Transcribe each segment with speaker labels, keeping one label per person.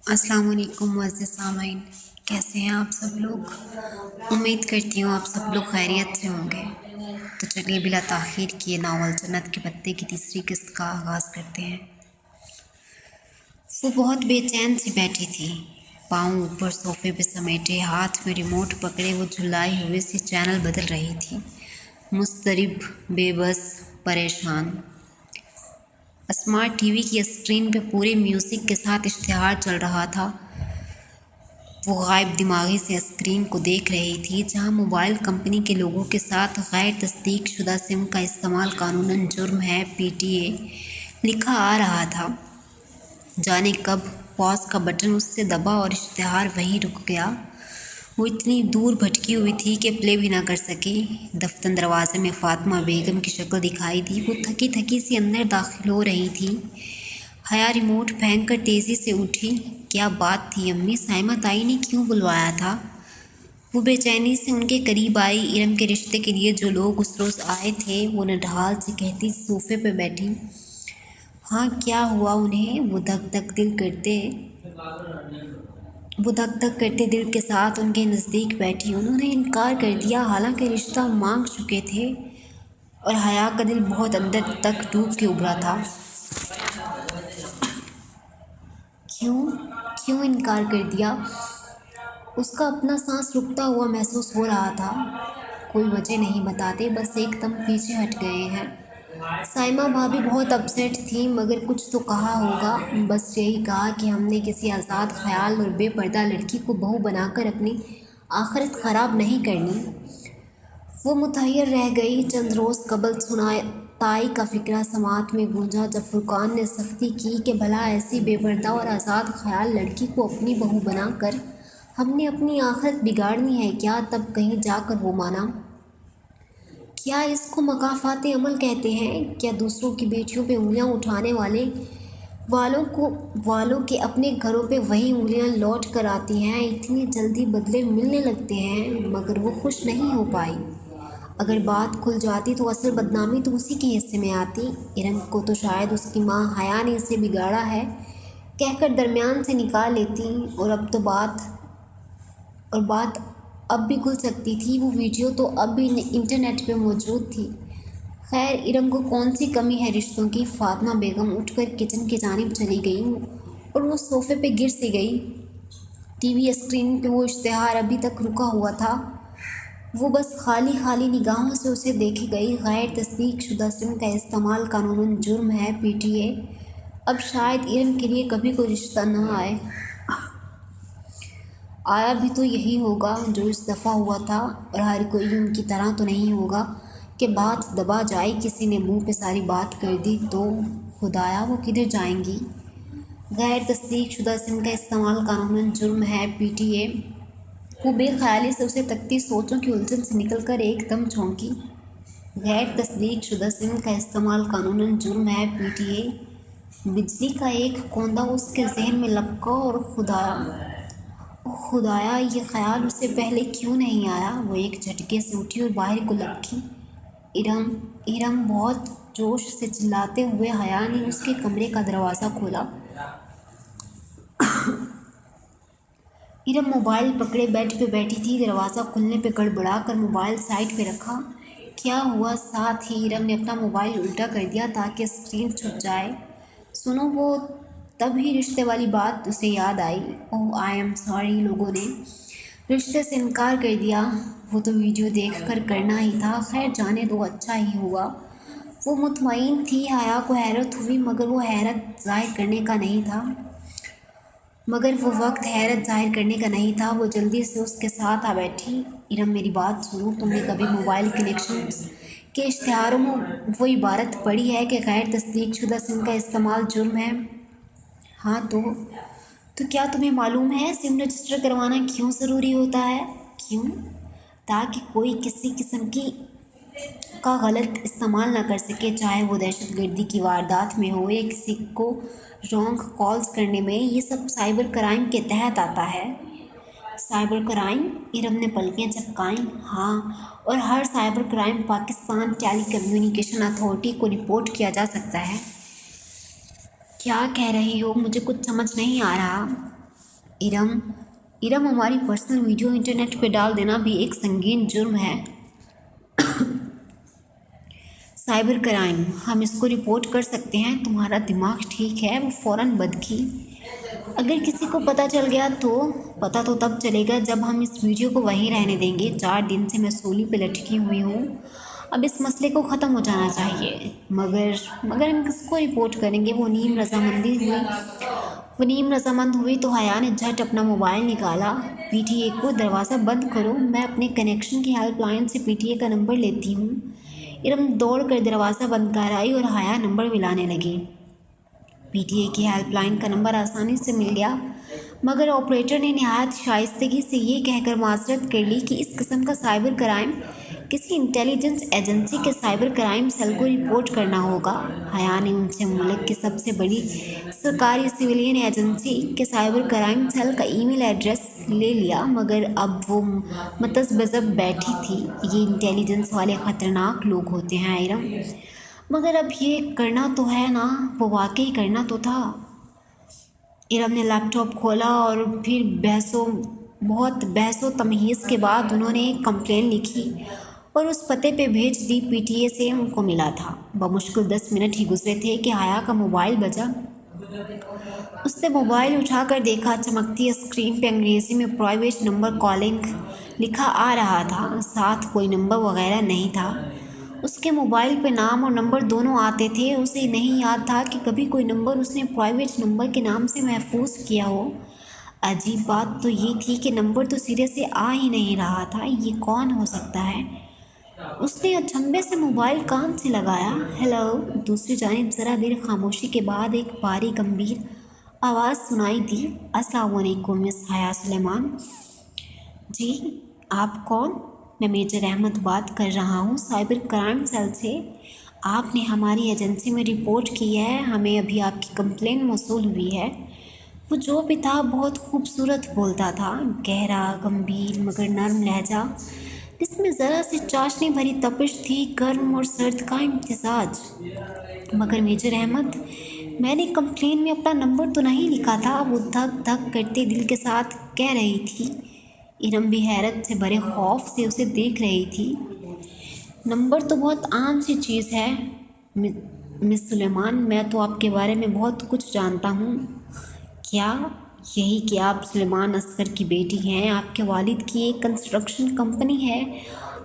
Speaker 1: अस्सलाम वालेकुम मुअज़्ज़िज़ सामाईन। कैसे हैं आप सब लोग? उम्मीद करती हूँ आप सब लोग खैरियत से होंगे। तो चलिए बिला ताख़ीर किए नावल जन्नत के पत्ते की तीसरी किस्त का आगाज़ करते हैं। वो बहुत बेचैन सी बैठी थी, पाँव ऊपर सोफे पे समेटे, हाथ में रिमोट पकड़े वो झुलाए हुए सी चैनल बदल रही थी, मुस्तरिब, बेबस, परेशान। स्मार्ट टीवी की स्क्रीन पे पूरे म्यूज़िक के साथ इश्तिहार चल रहा था। वो गायब दिमागी से स्क्रीन को देख रही थी, जहां मोबाइल कंपनी के लोगों के साथ गैर तस्दीक शुदा सिम का इस्तेमाल कानूनन जुर्म है, PTA लिखा आ रहा था। जाने कब पॉज का बटन उससे दबा और इश्तिहार वहीं रुक गया। वो इतनी दूर भटकी हुई थी कि प्ले भी ना कर सकी। दफ्तर दरवाजे में फ़ातिमा बेगम की शक्ल दिखाई दी। वो थकी थकी सी अंदर दाखिल हो रही थी। हया रिमोट फेंक कर तेज़ी से उठी। क्या बात थी अम्मी? साइमा ताई ने क्यों बुलवाया था? वो बेचैनी से उनके करीब आई। इरम के रिश्ते के लिए जो लोग उस रोज़ आए थे, वो नढाल से कहती सोफे पे बैठी। हाँ, क्या हुआ उन्हें? वो धक धक करते दिल के साथ उनके नज़दीक बैठी। उन्होंने इनकार कर दिया, हालांकि रिश्ता मांग चुके थे। और हया का दिल बहुत अंदर तक डूब के उभरा था। क्यों क्यों इनकार कर दिया? उसका अपना सांस रुकता हुआ महसूस हो रहा था। कोई वजह नहीं बताते, बस एकदम पीछे हट गए हैं। साइमा भाभी बहुत अपसेट थी, मगर कुछ तो कहा होगा। बस यही कहा कि हमने किसी आज़ाद ख्याल और बेपर्दा लड़की को बहू बनाकर अपनी आखिरत ख़राब नहीं करनी। वो मुतहैयर रह गई। चंद रोज़ कबल सुना ताई का फिक्रा समात में गूंजा, जब फुरकान ने सख्ती की कि भला ऐसी बेपर्दा और आज़ाद ख्याल लड़की को अपनी बहू बनाकर हमने अपनी आखिरत बिगाड़नी है क्या? तब कहीं जाकर वो माना। क्या इसको मकाफाते अमल कहते हैं? क्या दूसरों की बेटियों पे उंगलियां उठाने वालों के अपने घरों पे वही उंगलियां लौट कर आती हैं? इतनी जल्दी बदले मिलने लगते हैं? मगर वो खुश नहीं हो पाई। अगर बात खुल जाती तो असल बदनामी तो उसी के हिस्से में आती। इरम को तो शायद उसकी माँ हया ने इसे बिगाड़ा है कहकर दरमियान से निकाल लेती। और बात अब भी खुल सकती थी। वो वीडियो तो अब भी इंटरनेट पे मौजूद थी। खैर, इरम को कौन सी कमी है रिश्तों की? फातिमा बेगम उठकर किचन की जानिब चली गई और वो सोफे पे गिर सी गई। टीवी स्क्रीन पे वो इश्तिहार अभी तक रुका हुआ था। वो बस खाली खाली निगाहों से उसे देखे गई। गैर तस्दीक शुदा सिम का इस्तेमाल कानूनन जुर्म है, PTA। अब शायद इरम के लिए कभी कोई रिश्ता न आए। आया भी तो यही होगा जो इस दफ़ा हुआ था, और हर कोई उनकी तरह तो नहीं होगा कि बात दबा जाए। किसी ने मुंह पे सारी बात कर दी तो खुदाया वो किधर जाएंगी? गैर तस्दीक शुदा सिम का इस्तेमाल कानूनन जुर्म है, PTA। वो बेख्याली से उसे तकती सोचों की उलझन से निकलकर एकदम चौंकी। गैर तस्दीक शुदा सिम का इस्तेमाल कानूनन जुर्म है, PTA। बिजली का एक कोंदा उसके जहन में लपका और खुदाया ये ख्याल उससे पहले क्यों नहीं आया? वो एक झटके से उठी और बाहर को लपकी। इरम इरम बहुत जोश से चिल्लाते हुए हया ने उसके कमरे का दरवाज़ा खोला। इरम मोबाइल पकड़े बेड पे बैठी थी। दरवाज़ा खुलने पे गड़बड़ा कर मोबाइल साइड पे रखा। क्या हुआ? साथ ही इरम ने अपना मोबाइल उल्टा कर दिया ताकि स्क्रीन छुप जाए। सुनो, वो तभी रिश्ते वाली बात उसे याद आई। ओह, आई एम सॉरी। लोगों ने रिश्ते से इनकार कर दिया। वो तो वीडियो देख कर करना ही था। खैर, जाने दो, अच्छा ही हुआ। वो मुतमईन थी। हया को हैरत हुई, मगर वो वक्त हैरत ज़ाहिर करने का नहीं था। वो जल्दी से उसके साथ आ बैठी। इरम, मेरी बात सुनो। तुमने कभी मोबाइल कनेक्शन के इश्तिहारों में वो इबारत पढ़ी है कि गैर तस्दीक शुदा सिम का इस्तेमाल जुर्म है? हाँ, तो क्या तुम्हें मालूम है सिम रजिस्टर करवाना क्यों ज़रूरी होता है? क्यों? ताकि कोई किसी किस्म का गलत इस्तेमाल ना कर सके, चाहे वो दहशतगर्दी की वारदात में हो या किसी को रॉन्ग कॉल्स करने में। ये सब साइबर क्राइम के तहत आता है। Cyber crime? इरम ने पलकें झपकाईं। हाँ, और हर cyber crime Pakistan telecommunication authority को रिपोर्ट किया जा सकता है। क्या कह रही हो? मुझे कुछ समझ नहीं आ रहा। इरम इरम हमारी पर्सनल वीडियो इंटरनेट पे डाल देना भी एक संगीन जुर्म है। साइबर क्राइम, हम इसको रिपोर्ट कर सकते हैं। तुम्हारा दिमाग ठीक है? वो फ़ौरन बदकी। अगर किसी को पता चल गया तो पता तो तब चलेगा जब हम इस वीडियो को वहीं रहने देंगे। 4 दिन से मैं सूली पे लटकी हुई हूँ। अब इस मसले को ख़त्म हो जाना चाहिए। मगर हम किसको रिपोर्ट करेंगे? वो नीम रजामंद हुई तो हया ने झट अपना मोबाइल निकाला। पीटीए को दरवाज़ा बंद करो, मैं अपने कनेक्शन की हेल्पलाइन से पीटीए का नंबर लेती हूँ। इरम दौड़ कर दरवाज़ा बंद कर आई और हया नंबर मिलाने लगी। पीटीए की हेल्पलाइन का नंबर आसानी से मिल गया, मगर ऑपरेटर ने नहायत शाइस्तगी से ये कहकर माजरत कर ली कि इस किस्म का साइबर क्राइम किसी इंटेलिजेंस एजेंसी के साइबर क्राइम सेल को रिपोर्ट करना होगा। हया ने उनसे मुल्क की सबसे बड़ी सरकारी सिविलियन एजेंसी के साइबर क्राइम सेल का ईमेल एड्रेस ले लिया, मगर अब वो मतज़ब्ज़ब बैठी थी। ये इंटेलिजेंस वाले ख़तरनाक लोग होते हैं इरम, मगर अब ये करना तो है ना। वो वाकई करना तो था। इरम ने लैपटॉप खोला और फिर बहुत बहसो तमहीज़ के बाद उन्होंने एक कंप्लेन लिखी और उस पते पे भेज दी। पीटीए से उनको मिला था। बमुश्किल 10 मिनट ही गुजरे थे कि हया का मोबाइल बजा। उसने मोबाइल उठाकर देखा, चमकती स्क्रीन पे अंग्रेज़ी में प्राइवेट नंबर कॉलिंग लिखा आ रहा था, साथ कोई नंबर वगैरह नहीं था। उसके मोबाइल पे नाम और नंबर दोनों आते थे। उसे नहीं याद था कि कभी कोई नंबर उसने प्राइवेट नंबर के नाम से महफूज किया हो। अजीब बात तो ये थी कि नंबर तो सिरे से आ ही नहीं रहा था। ये कौन हो सकता है? उसने अचंभे से मोबाइल कान से लगाया। हेलो। दूसरी जानिब ज़रा देर खामोशी के बाद एक भारी गंभीर आवाज़ सुनाई दी। अस्सलाम वालेकुम मिस हया सुलेमान। जी, आप कौन? मैं मेजर अहमद बात कर रहा हूँ, साइबर क्राइम सेल से। आपने हमारी एजेंसी में रिपोर्ट की है, हमें अभी आपकी कंप्लेन मौसूल हुई है। वो जो भी था बहुत खूबसूरत बोलता था, गहरा, गंभीर मगर नरम लहजा, जिसमें ज़रा सी चाशनी भरी तपिश थी, गर्म और सर्द का इम्तिजाज। मगर मेजर अहमद, मैंने कंप्लेन में अपना नंबर तो नहीं लिखा था, वो धक धक करते दिल के साथ कह रही थी। इरम भी हैरत से भरे खौफ से उसे देख रही थी। नंबर तो बहुत आम सी चीज़ है मिस सुलेमान, मैं तो आपके बारे में बहुत कुछ जानता हूँ। क्या? यही कि आप सुलेमान असगर की बेटी हैं, आपके वालिद की एक कंस्ट्रक्शन कंपनी है,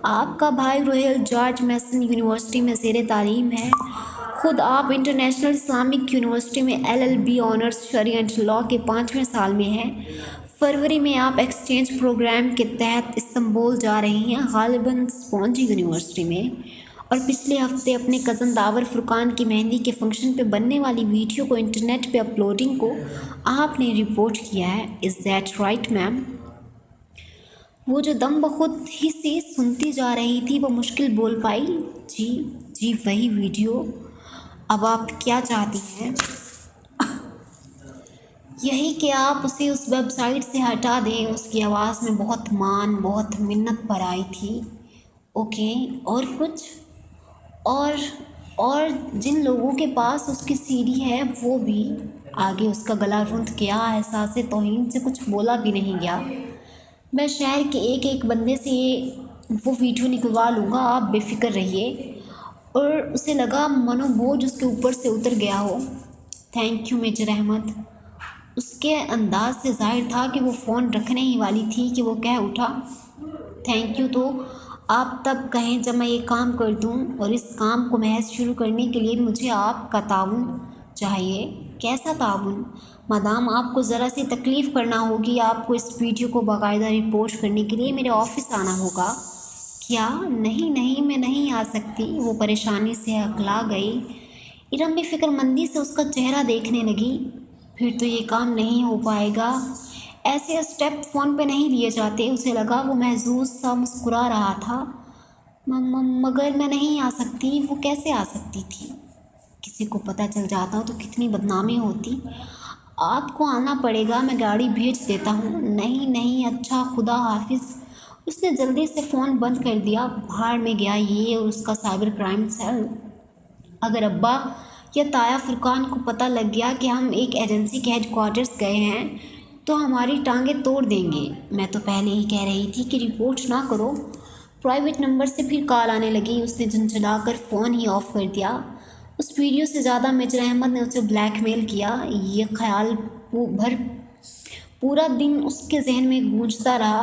Speaker 1: आपका भाई रॉयल जॉर्ज मैसन यूनिवर्सिटी में ज़ेर तालीम है, खुद आप इंटरनेशनल इस्लामिक यूनिवर्सिटी में LLB ऑनर्स शरीयत लॉ के 5वें साल में हैं। फरवरी में आप एक्सचेंज प्रोग्राम के तहत इस्तांबुल जा रही हैं, गालिबन स्पॉन्जी यूनिवर्सिटी में। और पिछले हफ्ते अपने कज़न दावर फुरकान की मेहंदी के फंक्शन पे बनने वाली वीडियो को इंटरनेट पे अपलोडिंग को आपने रिपोर्ट किया है। Is that right ma'am? वो जो दम बखुद ही से सुनती जा रही थी वो मुश्किल बोल पाई। जी वही वीडियो। अब आप क्या चाहती हैं? यही कि आप उसे उस वेबसाइट से हटा दें। उसकी आवाज़ में बहुत मिन्नत पर आई थी। ओके, और कुछ? और जिन लोगों के पास उसकी सीडी है वो भी। आगे उसका गला रुंध गया। एहसास तौहीन से कुछ बोला भी नहीं गया। मैं शहर के एक बंदे से वो वीडियो निकलवा लूँगा, आप बेफिक्र रहिए। और उसे लगा मनोबोझ उसके ऊपर से उतर गया हो। Thank you major Ahmed. उसके अंदाज से जाहिर था कि वो फ़ोन रखने ही वाली थी कि वो कह उठा, थैंक यू तो आप तब कहें जब मैं ये काम कर दूं, और इस काम को महज शुरू करने के लिए मुझे आपका ताउन चाहिए। कैसा ताउन? मादाम आपको ज़रा सी तकलीफ़ करना होगी, आपको इस वीडियो को बाकायदा रिपोर्ट करने के लिए मेरे ऑफिस आना होगा। क्या? नहीं मैं नहीं आ सकती। वो परेशानी से अकला गई। इरम भी फिक्रमंदी से उसका चेहरा देखने लगी। फिर तो ये काम नहीं हो पाएगा। ऐसे स्टेप फ़ोन पे नहीं लिए जाते। उसे लगा वो महजूज सा मुस्कुरा रहा था। मगर मैं नहीं आ सकती। वो कैसे आ सकती थी? किसी को पता चल जाता तो कितनी बदनामी होती। आपको आना पड़ेगा, मैं गाड़ी भेज देता हूँ। नहीं, अच्छा खुदा हाफिज़। उसने जल्दी से फ़ोन बंद कर दिया। बाहर में गया ये और उसका साइबर क्राइम सेल। अगर अब्बा या ताया फुरकान को पता लग गया कि हम एक एजेंसी के हेडक्वार्टर्स गए हैं तो हमारी टांगें तोड़ देंगे। मैं तो पहले ही कह रही थी कि रिपोर्ट ना करो। प्राइवेट नंबर से फिर कॉल आने लगी। उसने झुंझुलाकर फ़ोन ही ऑफ कर दिया। उस वीडियो से ज़्यादा मेजर अहमद ने उसे ब्लैकमेल किया, ये ख्याल पूरा दिन उसके जहन में गूंजता रहा।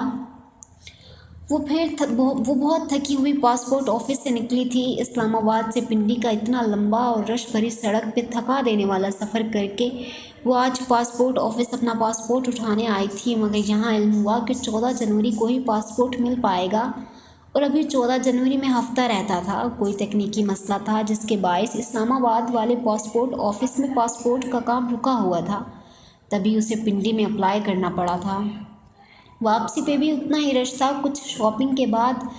Speaker 1: वो बहुत थकी हुई पासपोर्ट ऑफिस से निकली थी। इस्लामाबाद से पिंडी का इतना लंबा और रश भरी सड़क पे थका देने वाला सफ़र करके वो आज पासपोर्ट ऑफिस अपना पासपोर्ट उठाने आई थी। मगर यहाँ इल्म हुआ कि 14 जनवरी को ही पासपोर्ट मिल पाएगा, और अभी 14 जनवरी में हफ्ता रहता था। कोई तकनीकी मसला था जिसके बायस इस्लामाबाद वाले पासपोर्ट ऑफिस में पासपोर्ट का काम रुका हुआ था, तभी उसे पिंडी में अप्लाई करना पड़ा था। वापसी पे भी उतना ही रश था। कुछ शॉपिंग के बाद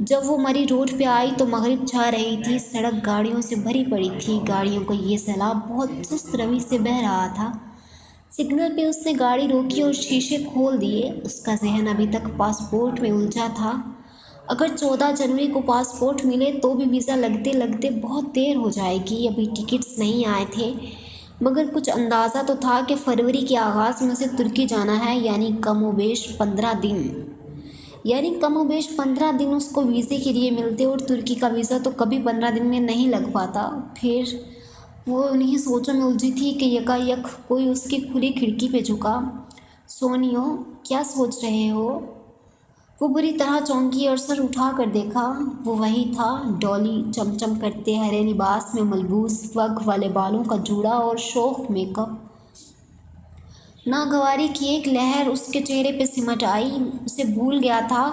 Speaker 1: जब वो मरी रोड पे आई तो मगरिब छा रही थी। सड़क गाड़ियों से भरी पड़ी थी। गाड़ियों का ये सैलाब बहुत सुस्त रवि से बह रहा था। सिग्नल पे उसने गाड़ी रोकी और शीशे खोल दिए। उसका जहन अभी तक पासपोर्ट में उलझा था। अगर 14 जनवरी को पासपोर्ट मिले तो भी वीज़ा लगते लगते बहुत देर हो जाएगी। अभी टिकट्स नहीं आए थे, मगर कुछ अंदाज़ा तो था कि फरवरी के आगाज़ में उसे तुर्की जाना है, यानी कमोबेश 15 दिन उसको वीज़े के लिए मिलते, और तुर्की का वीज़ा तो कभी 15 दिन में नहीं लग पाता। फिर वो उन्हीं सोचों में उलझी थी कि यकायक कोई उसकी खुली खिड़की पे झुका। सोनियो, क्या सोच रहे हो? वो बुरी तरह चौंकी और सर उठा कर देखा। वो वही था, डॉली, चमचम करते हरे लिबास में मलबूस, वग वाले बालों का जूड़ा और शौक मेकअप। नागवारी की एक लहर उसके चेहरे पे सिमट आई। उसे भूल गया था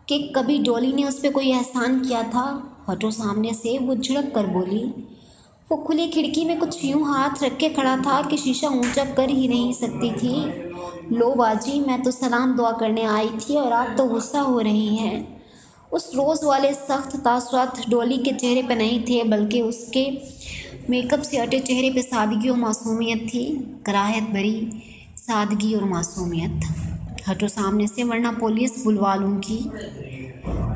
Speaker 1: कि कभी डॉली ने उस पर कोई एहसान किया था। हटो सामने से, वो झिड़क कर बोली। वो खुली खिड़की में कुछ यूं हाथ रख के खड़ा था कि शीशा ऊंचा कर ही नहीं सकती थी। लो बाजी, मैं तो सलाम दुआ करने आई थी और आप तो गुस्सा हो रही हैं। उस रोज़ वाले सख्त तासुरात डॉली के चेहरे पर नहीं थे, बल्कि उसके मेकअप से अटे चेहरे पे सादगी और मासूमियत थी। कराहत भरी सादगी और मासूमियत। हटो सामने से, वरना पुलिस बुलवा लूँगी।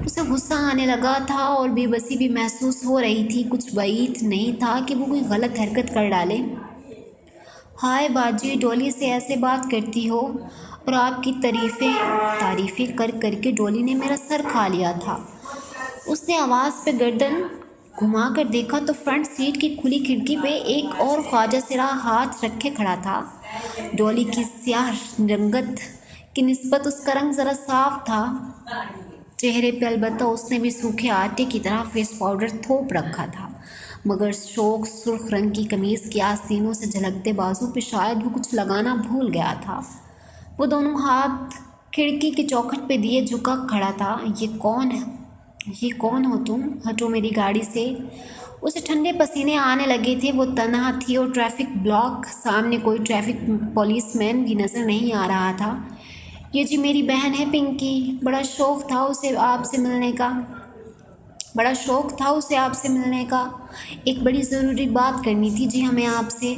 Speaker 1: उसे गुस्सा आने लगा था और बेबसी भी महसूस हो रही थी। कुछ बाईत नहीं था कि वो कोई गलत हरकत कर डाले। हाय बाजी, डॉली से ऐसे बात करती हो? और आपकी तारीफ़ें कर करके डॉली ने मेरा सर खा लिया था। उसने आवाज़ पे गर्दन घुमा कर देखा तो फ्रंट सीट की खुली खिड़की पे एक और ख्वाजा सिरा हाथ रखे खड़ा था। डॉली की स्याह रंगत की निस्बत उसका रंग ज़रा साफ था चेहरे पे। अलबत्ता उसने भी सूखे आटे की तरह फेस पाउडर थोप रखा था, मगर शौक सुर्ख रंग की कमीज़ के आस्तीनों से झलकते बाजू पे शायद वो कुछ लगाना भूल गया था। वो दोनों हाथ खिड़की की चौखट पे दिए झुका खड़ा था। ये कौन हो तुम? हटो मेरी गाड़ी से। उसे ठंडे पसीने आने लगे थे। वो तन्हा थी और ट्रैफिक ब्लॉक, सामने कोई ट्रैफिक पुलिसमैन भी नज़र नहीं आ रहा था। ये जी मेरी बहन है पिंकी। बड़ा शौक़ था उसे आपसे मिलने का। एक बड़ी ज़रूरी बात करनी थी जी हमें आपसे।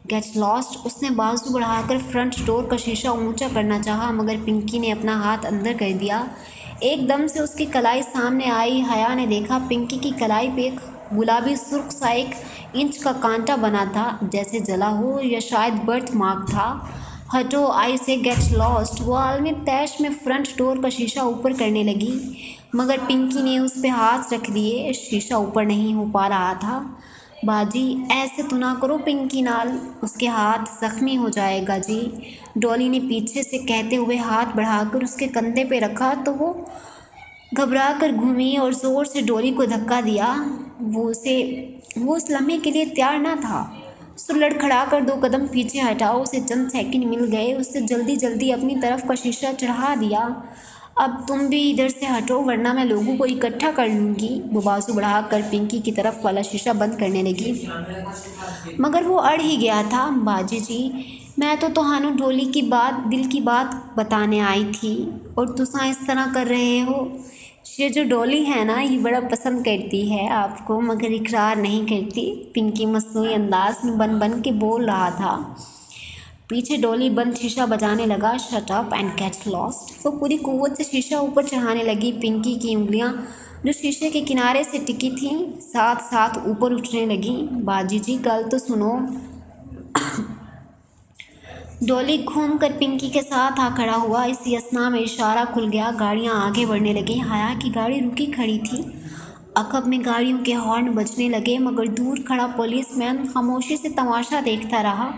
Speaker 1: Get lost. उसने बाजू बढ़ाकर फ्रंट डोर का शीशा ऊंचा करना चाहा, मगर पिंकी ने अपना हाथ अंदर कर दिया। एकदम से उसकी कलाई सामने आई। हया ने देखा पिंकी की कलाई पे एक गुलाबी सुर्ख सा 1 इंच का कांटा बना था, जैसे जला हो या शायद बर्थ मार्क था। हटो, आई से गेट लॉस्ट। वो आलमी तैश में फ्रंट डोर का शीशा ऊपर करने लगी, मगर पिंकी ने उस पर हाथ रख दिए। शीशा ऊपर नहीं हो पा रहा था। बाजी, ऐसे तो ना करो पिंकी नाल, उसके हाथ ज़ख्मी हो जाएगा जी। डॉली ने पीछे से कहते हुए हाथ बढ़ाकर उसके कंधे पे रखा तो वो घबरा कर घूमी और ज़ोर से डॉली को धक्का दिया। वो उस लम्हे के लिए तैयार ना था। उसको लड़खड़ा कर 2 कदम पीछे हटाओ। उसे चंद सेकंड मिल गए। उससे जल्दी अपनी तरफ का शीशा चढ़ा दिया। अब तुम भी इधर से हटो, वरना मैं लोगों को इकट्ठा कर लूँगी। वो बाजू बढ़ाकर पिंकी की तरफ वाला शीशा बंद करने लगी, मगर वो अड़ ही गया था। बाजी जी, मैं तो तहानू डोली की बात, दिल की बात बताने आई थी, और तुसा इस तरह कर रहे हो। ये जो डॉली है ना, ये बड़ा पसंद करती है आपको, मगर इकरार नहीं करती। पिंकी मसनूई अंदाज में बन के बोल रहा था। पीछे डॉली बंद शीशा बजाने लगा। Shut up and get lost. वो पूरी कुव्वत से शीशा ऊपर चढ़ाने लगी। पिंकी की उंगलियां जो शीशे के किनारे से टिकी थीं, साथ साथ ऊपर उठने लगी। बाजी जी, गल तो सुनो। डॉली घूम कर पिंकी के साथ आ खड़ा हुआ। इसी असना में इशारा खुल गया, गाड़ियां आगे बढ़ने लगी। हया की गाड़ी रुकी खड़ी थी। अकब में गाड़ियों के हॉर्न बजने लगे, मगर दूर खड़ा पुलिसमैन खामोशी से तमाशा देखता रहा,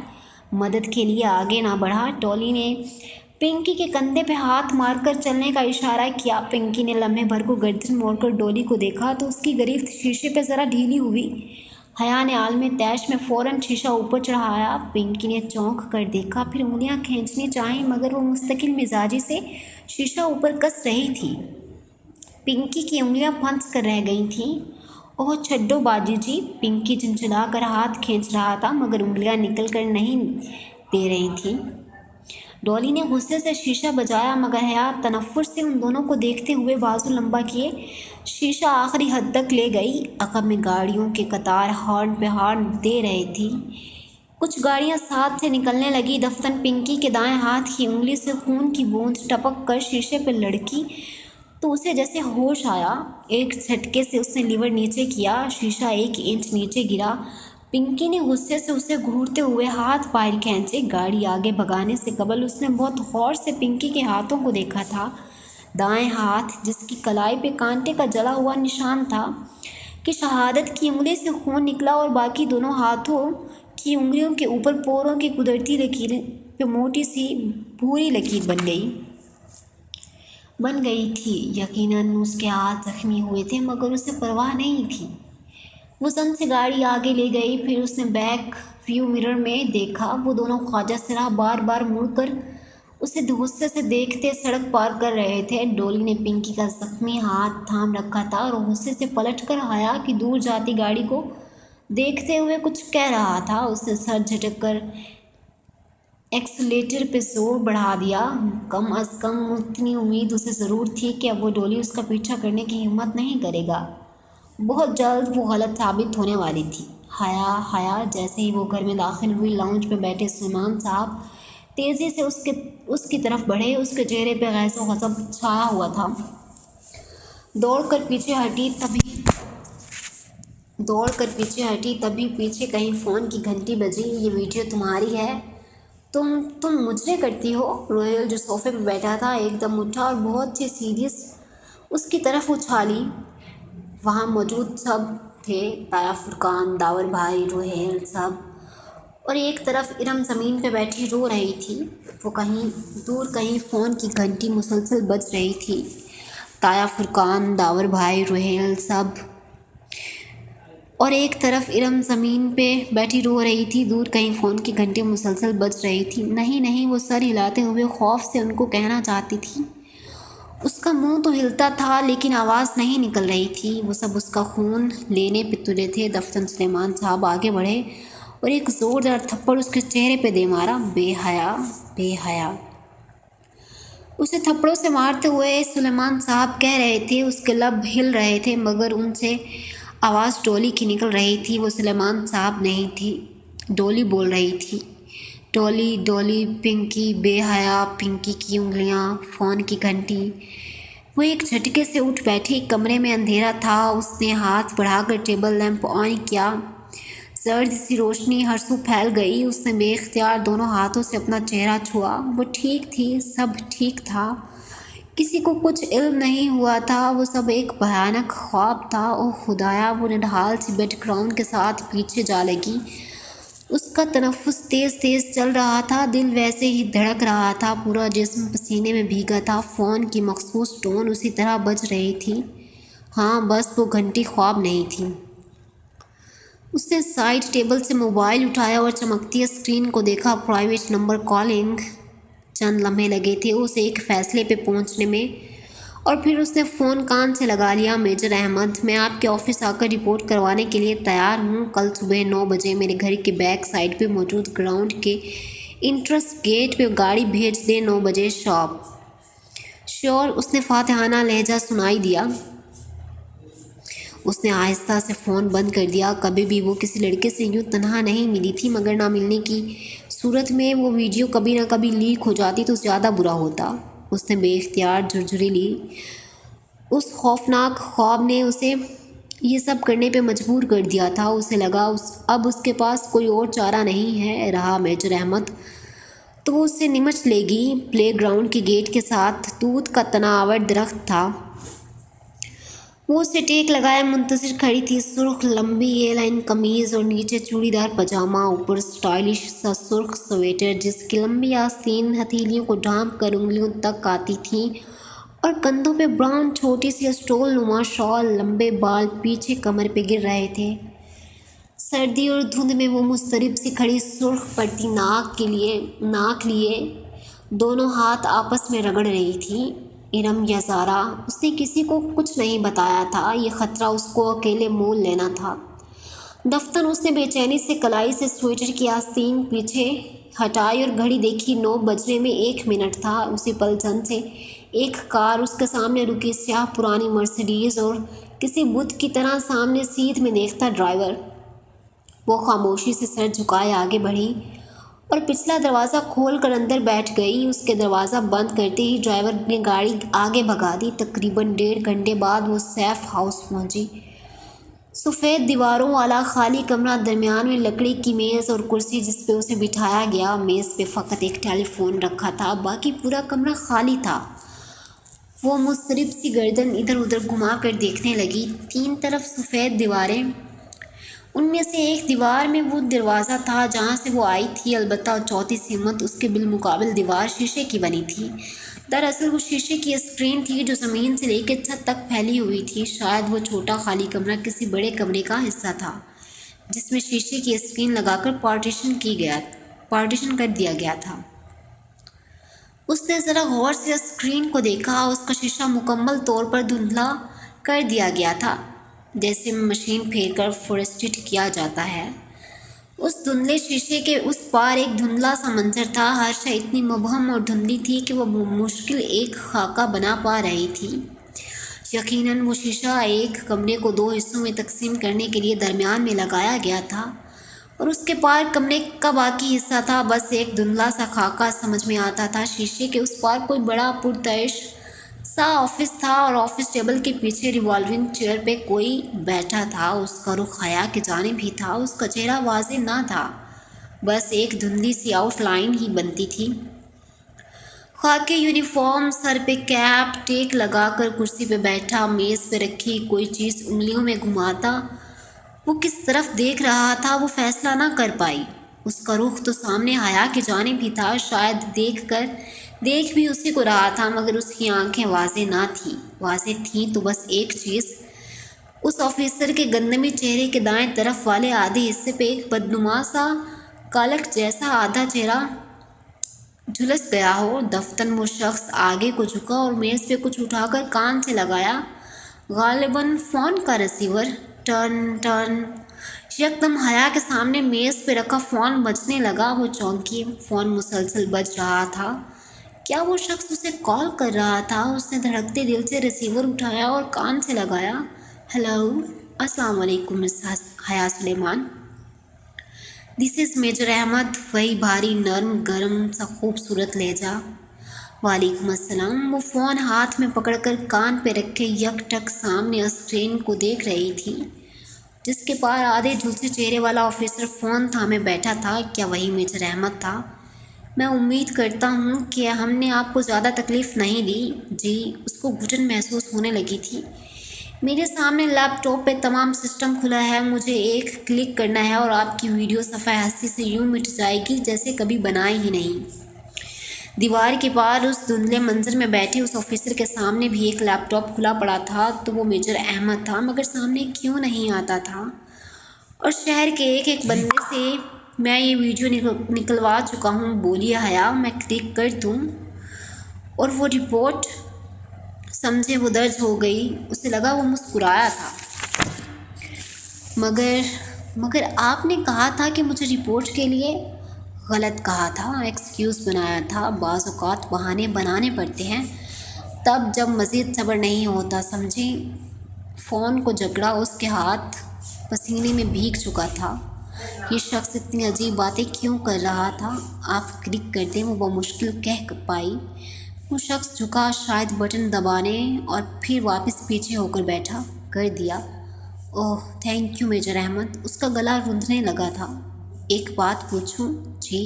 Speaker 1: मदद के लिए आगे ना बढ़ा। डॉली ने पिंकी के कंधे पे हाथ मारकर चलने का इशारा किया। पिंकी ने लम्हे भर को गर्दन मोड़कर डॉली को देखा तो उसकी गिरफ्त शीशे पे ज़रा ढीली हुई। हया ने आलमी तैश में फ़ौरन शीशा ऊपर चढ़ाया। पिंकी ने चौंक कर देखा, फिर उंगलियां खींचनी चाहीं, मगर वो मुस्तकिल मिजाजी से शीशा ऊपर कस रही थी। पिंकी की उंगलियां फंस कर रह गई थीं। ओह छड्डो बाजी जी, पिंकी चिंचिला कर हाथ खींच रहा था, मगर उंगलियां निकल कर नहीं दे रही थीं। डॉली ने गुस्से से शीशा बजाया, मगर हया तनफ्फुर से उन दोनों को देखते हुए बाजू लंबा किए शीशा आखिरी हद तक ले गई। अकब में गाड़ियों के कतार हॉर्न पे हॉर्न दे रहे थी। कुछ गाड़ियां साथ से निकलने लगी। दफ्तन पिंकी के दाएं हाथ की उंगली से खून की बूंद टपक कर शीशे पर लड़की तो उसे जैसे होश आया। एक झटके से उसने लीवर नीचे किया, शीशा 1 इंच नीचे गिरा। पिंकी ने गुस्से से उसे घूरते हुए हाथ बाहर खींचे। गाड़ी आगे भगाने से कबल उसने बहुत गौर से पिंकी के हाथों को देखा था। दाएं हाथ, जिसकी कलाई पे कांटे का जला हुआ निशान था, कि शहादत की उंगली से खून निकला, और बाकी दोनों हाथों की उंगलियों के ऊपर पोरों की कुदरती लकीरें पे मोटी सी भूरी लकीर बन गई थी। यकीनन उसके हाथ जख्मी हुए थे, मगर उसे परवाह नहीं थी। वो सन से गाड़ी आगे ले गई। फिर उसने बैक व्यू मिरर में देखा, वो दोनों ख्वाजा सराह बार बार मुड़कर उसे गुस्से से देखते सड़क पार कर रहे थे। डॉली ने पिंकी का जख्मी हाथ थाम रखा था और गुस्से से पलट कर हया की दूर जाती गाड़ी को देखते हुए कुछ कह रहा था। उसने सर झटक कर एक्सीलेटर पे जोर बढ़ा दिया। कम अज़ कम उतनी उम्मीद उसे ज़रूर थी कि अब वो डॉली उसका पीछा करने की हिम्मत नहीं करेगा। बहुत जल्द वो गलत साबित होने वाली थी। हया जैसे ही वो घर में दाखिल हुई, लाउंज में बैठे सुलेमान साहब तेज़ी से उसकी तरफ बढ़े। उसके चेहरे पे गैज़ो गज़ब छाया हुआ था। दौड़ कर पीछे हटी तभी पीछे कहीं फ़ोन की घंटी बजी। ये वीडियो तुम्हारी है, तुम मुझे करती हो। रोहेल जो सोफे पे बैठा था एकदम उठा और बहुत ही सीरियस उसकी तरफ उछाली। वहाँ मौजूद सब थे, ताया फुरकान, दावर भाई, रोहेल, सब। और एक तरफ इरम ज़मीन पे बैठी रो रही थी। वो कहीं फ़ोन की घंटी मुसलसल बज रही थी। ताया फुरकान, दावर भाई, रोहेल, सब। और एक तरफ इरम ज़मीन पे बैठी रो रही थी, दूर कहीं फ़ोन की घंटी मुसलसल बज रही थी। नहीं, वो सर हिलाते हुए खौफ से उनको कहना चाहती थी। उसका मुंह तो हिलता था, लेकिन आवाज़ नहीं निकल रही थी। वो सब उसका खून लेने पे तुले थे। दफ्तन सुलेमान साहब आगे बढ़े और एक ज़ोरदार थप्पड़ उसके चेहरे पे दे मारा। बेहया। उसे थप्पड़ों से मारते हुए सुलेमान साहब कह रहे थे। उसके लब हिल रहे थे, मगर उनसे आवाज़ डॉली की निकल रही थी। वो सुलेमान साहब नहीं थी, डॉली बोल रही थी। डॉली, पिंकी, बेहया, पिंकी की उंगलियां, फ़ोन की घंटी। वो एक झटके से उठ बैठी। कमरे में अंधेरा था। उसने हाथ बढ़ाकर टेबल लैंप ऑन किया। सर्द सी रोशनी हरसू फैल गई। उसने बेख्तियार दोनों हाथों से अपना चेहरा छुआ। वो ठीक थी, सब ठीक था। किसी को कुछ इल्म नहीं हुआ था। वो सब एक भयानक ख्वाब था। ओह खुदाया, वो निढाल सी बैकग्राउंड के साथ पीछे जा लगी। उसका तनफ्फुस तेज़ चल रहा था, दिल वैसे ही धड़क रहा था, पूरा जिस्म पसीने में भीगा था। फ़ोन की मखसूस टोन उसी तरह बज रही थी। हाँ, बस वो घंटी ख्वाब नहीं थी। उसने साइड टेबल से मोबाइल उठाया और चमकती स्क्रीन को देखा। Private number calling. चंद लम्हे लगे थे उसे एक फ़ैसले पे पहुंचने में, और फिर उसने फ़ोन कान से लगा लिया। मेजर अहमद, मैं आपके ऑफिस आकर रिपोर्ट करवाने के लिए तैयार हूँ। कल सुबह 9 बजे मेरे घर के बैक साइड पे मौजूद ग्राउंड के इंट्रेंस गेट पे गाड़ी भेज दे। 9 बजे शॉप। श्योर, उसने फातिहाना लहजा सुनाई दिया। उसने आहिस्ता से फ़ोन बंद कर दिया। कभी भी वो किसी लड़के से यूँ तनहा नहीं मिली थी, मगर ना मिलने की सूरत में वो वीडियो कभी ना कभी लीक हो जाती तो ज़्यादा बुरा होता। उसने बेइख्तियार झुरझुरी ली। उस खौफनाक ख्वाब ने उसे ये सब करने पे मजबूर कर दिया था। उसे लगा अब उसके पास कोई और चारा नहीं है रहा। मेजर अहमद, تو وہ اسے نمچ لے گی۔ پلے گراؤنڈ کے گیٹ کے ساتھ دودھ کا تناور درخت تھا۔ وہ اسے ٹیک لگائے منتظر کھڑی تھی، سرخ لمبی اے لائن قمیض اور نیچے چوڑی دار پاجامہ، اوپر سٹائلش سا سرخ سویٹر جس کی لمبی آستین ہتھیلیوں کو ڈھانپ کر انگلیوں تک آتی تھیں، اور کندھوں پہ براؤن چھوٹی سی اسٹول نما شال، لمبے بال پیچھے کمر پہ گر رہے تھے۔ سردی اور دھند میں وہ مضطرب سی کھڑی، سرخ پڑتی ناک لیے دونوں ہاتھ آپس میں رگڑ رہی تھی۔ ارم یا زارا، اس نے کسی کو کچھ نہیں بتایا تھا، یہ خطرہ اس کو اکیلے مول لینا تھا۔ دفتر اس نے بے چینی سے کلائی سے سویٹر کی آستین پیچھے ہٹائی اور گھڑی دیکھی، 9 بجنے میں 1 منٹ تھا۔ اسی پل جھن سے ایک کار اس کے سامنے رکی، سیاہ پرانی مرسڈیز، اور کسی بت کی طرح سامنے سیدھ میں دیکھتا ڈرائیور۔ وہ خاموشی سے سر جھکائے آگے بڑھی اور پچھلا دروازہ کھول کر اندر بیٹھ گئی۔ اس کے دروازہ بند کرتے ہی ڈرائیور نے گاڑی آگے بھگا دی۔ تقریباً 1.5 گھنٹے بعد وہ سیف ہاؤس پہنچی۔ سفید دیواروں والا خالی کمرہ، درمیان میں لکڑی کی میز اور کرسی جس پہ اسے بٹھایا گیا۔ میز پہ فقط ایک ٹیلی فون رکھا تھا، باقی پورا کمرہ خالی تھا۔ وہ مضطرب سی گردن ادھر ادھر گھما کر دیکھنے لگی۔ 3 طرف سفید دیواریں، ان میں سے ایک دیوار میں وہ دروازہ تھا جہاں سے وہ آئی تھی، البتہ چوتھی سمت اس کے بالمقابل دیوار شیشے کی بنی تھی۔ دراصل وہ شیشے کی اسکرین تھی جو زمین سے لے کے چھت تک پھیلی ہوئی تھی۔ شاید وہ چھوٹا خالی کمرہ کسی بڑے کمرے کا حصہ تھا جس میں شیشے کی اسکرین لگا کر پارٹیشن کر دیا گیا تھا۔ اس نے ذرا غور سے اسکرین کو دیکھا، اس کا شیشہ مکمل طور پر دھندلا کر دیا گیا تھا، جیسے مشین پھیر کر فورسٹڈ کیا جاتا ہے۔ اس دھندلے شیشے کے اس پار ایک دھندلا سا منظر تھا۔ ہر شے اتنی مبہم اور دھندلی تھی کہ وہ مشکل ایک خاکہ بنا پا رہی تھی۔ یقیناً وہ شیشہ ایک کمرے کو 2 حصوں میں تقسیم کرنے کے لیے درمیان میں لگایا گیا تھا، اور اس کے پار کمرے کا باقی حصہ تھا، بس ایک دھندلا سا خاکہ سمجھ میں آتا تھا۔ شیشے کے اس پار کوئی بڑا پرتعش سا آفس تھا، اور آفس ٹیبل کے پیچھے ریوالونگ چیئر پہ کوئی بیٹھا تھا۔ اس کا رخ حیا کی جانب ہی تھا، اس کا چہرہ واضح نہ تھا، بس ایک دھندلی سی آؤٹ لائن ہی بنتی تھی۔ خاکی یونیفارم، سر پہ کیپ، ٹیک لگا کر کرسی پہ بیٹھا، میز پہ رکھی کوئی چیز انگلیوں میں گھماتا وہ کس طرف دیکھ رہا تھا وہ فیصلہ نہ کر پائی۔ اس کا رخ تو سامنے حیا کی جانب ہی تھا، شاید دیکھ بھی اسی کو رہا تھا، مگر اس کی آنکھیں واضح نہ تھیں۔ واضح تھیں تو بس ایک چیز، اس آفیسر کے گندمی چہرے کے دائیں طرف والے آدھے حصے پہ ایک بدنما سا کالک جیسا آدھا چہرہ جھلس گیا ہو۔ دفتن وہ شخص آگے کو جھکا اور میز پہ کچھ اٹھا کر کان سے لگایا، غالباً فون کا ریسیور۔ ٹرن ٹرن، یکدم حیا کے سامنے میز پہ رکھا فون بجنے لگا۔ وہ چونکی، فون مسلسل بج رہا تھا۔ کیا وہ شخص اسے کال کر رہا تھا؟ اس نے دھڑکتے دل سے ریسیور اٹھایا اور کان سے لگایا۔ ہیلو، السلام علیکم مس حیا سلیمان، دس از میجر احمد۔ وہی بھاری نرم گرم سا خوبصورت لہجہ۔ وعلیکم السلام۔ وہ فون ہاتھ میں پکڑ کر کان پہ رکھے یک ٹک سامنے اسکرین کو دیکھ رہی تھی، جس کے پار آدھے جھلسے چہرے والا آفیسر فون تھامے بیٹھا تھا۔ کیا وہی میجر احمد تھا؟ میں امید کرتا ہوں کہ ہم نے آپ کو زیادہ تکلیف نہیں دی۔ جی، اس کو گھٹن محسوس ہونے لگی تھی۔ میرے سامنے لیپ ٹاپ پہ تمام سسٹم کھلا ہے، مجھے ایک کلک کرنا ہے اور آپ کی ویڈیو صفحہ ہستی سے یوں مٹ جائے گی جیسے کبھی بنائی ہی نہیں۔ دیوار کے پار اس دھندلے منظر میں بیٹھے اس آفیسر کے سامنے بھی ایک لیپ ٹاپ کھلا پڑا تھا، تو وہ میجر احمد تھا، مگر سامنے کیوں نہیں آتا تھا؟ اور شہر کے ایک بندے سے میں یہ ویڈیو نکلوا چکا ہوں، بولی حیا۔ میں کلک کر دوں اور وہ رپورٹ؟ سمجھے وہ درج ہو گئی، اسے لگا وہ مسکرایا تھا۔ مگر آپ نے کہا تھا کہ مجھے رپورٹ کے لیے؟ غلط کہا تھا، ایکسکیوز بنایا تھا۔ بعض اوقات بہانے بنانے پڑتے ہیں تب جب مزید صبر نہیں ہوتا، سمجھیں۔ فون کو جکڑا، اس کے ہاتھ پسینے میں بھیگ چکا تھا۔ یہ شخص اتنی عجیب باتیں کیوں کر رہا تھا؟ آپ کلک کر دیں، وہ بمشکل کہہ پائی۔ وہ شخص جھکا، شاید بٹن دبانے، اور پھر واپس پیچھے ہو کر بیٹھا۔ کر دیا؟ اوہ تھینک یو میجر احمد۔ اس کا گلا روندنے لگا تھا۔ ایک بات پوچھوں؟ جی۔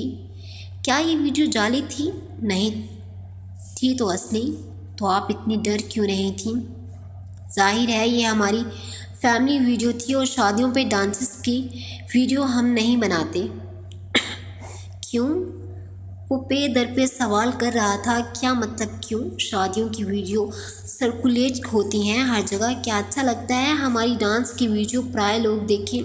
Speaker 1: کیا یہ ویڈیو جعلی تھی؟ نہیں تھی تو اصلی، تو آپ اتنی ڈر کیوں نہیں تھیں؟ ظاہر ہے یہ ہماری فیملی ویڈیو تھی اور شادیوں پہ ڈانسز کی ویڈیو ہم نہیں بناتے۔ کیوں؟ وہ پے در پہ سوال کر رہا تھا۔ کیا مطلب کیوں؟ شادیوں کی ویڈیو سرکولیٹ ہوتی ہیں ہر جگہ، کیا اچھا لگتا ہے ہماری ڈانس کی ویڈیو پرائے لوگ دیکھیں؟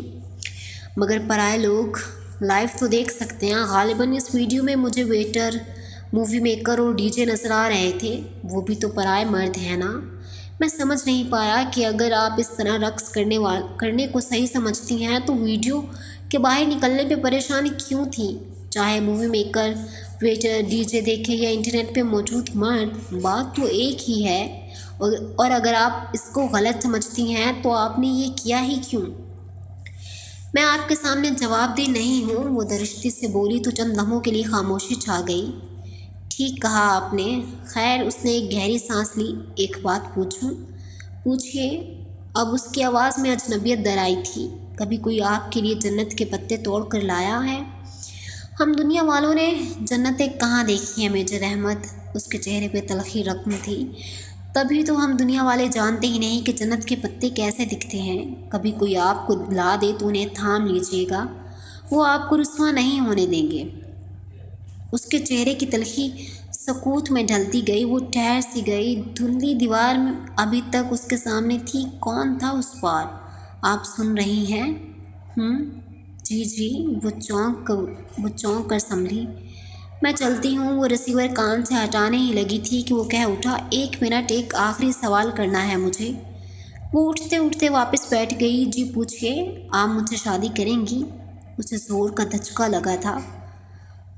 Speaker 1: مگر پرائے لوگ لائیو تو دیکھ سکتے ہیں۔ غالباً اس ویڈیو میں مجھے ویٹر، مووی میکر اور ڈی جے نظر آ رہے تھے، وہ بھی تو پرائے مرد ہیں نا۔ میں سمجھ نہیں پایا کہ اگر آپ اس طرح رقص کرنے کو صحیح سمجھتی ہیں تو ویڈیو کے باہر نکلنے پہ پریشانی کیوں تھی؟ چاہے movie maker, waiter, D J دیکھے یا انٹرنیٹ پہ موجود مرد، بات تو ایک ہی ہے۔ اور اگر آپ اس کو غلط سمجھتی ہیں تو آپ نے یہ کیا ہی کیوں؟ میں آپ کے سامنے جواب دہ نہیں ہوں، وہ درشتی سے بولی تو چند لمحوں کے لیے خاموشی چھا گئی۔ ٹھیک کہا آپ نے۔ خیر، اس نے ایک گہری سانس لی۔ ایک بات پوچھوں؟ پوچھئے۔ اب اس کی آواز میں اجنبیت در آئی تھی۔ کبھی کوئی آپ کے لیے جنت کے پتے توڑ کر لایا ہے؟ ہم دنیا والوں نے جنتیں کہاں دیکھی ہیں میجر احمد؟ اس کے چہرے پہ تلخی رقم تھی۔ تبھی تو ہم دنیا والے جانتے ہی نہیں کہ جنت کے پتے کیسے دکھتے ہیں۔ کبھی کوئی آپ کو لا دے تو انہیں تھام لیجیے گا، وہ آپ کو رسوا نہیں ہونے دیں گے۔ اس کے چہرے کی تلخی سکوت میں ڈھلتی گئی، وہ ٹھہر سی گئی۔ دھندلی دیوار ابھی تک اس کے سامنے تھی۔ کون تھا اس پار؟ آپ سن رہی ہیں؟ جی، وہ چونک کر سنبھلی۔ میں چلتی ہوں۔ وہ ریسیور کان سے ہٹانے ہی لگی تھی کہ وہ کہہ اٹھا، 1 منٹ، ایک آخری سوال کرنا ہے مجھے۔ وہ اٹھتے اٹھتے واپس بیٹھ گئی۔ جی پوچھئے، آپ مجھ سے شادی کریں گی؟ اسے زور کا دھچکا لگا تھا۔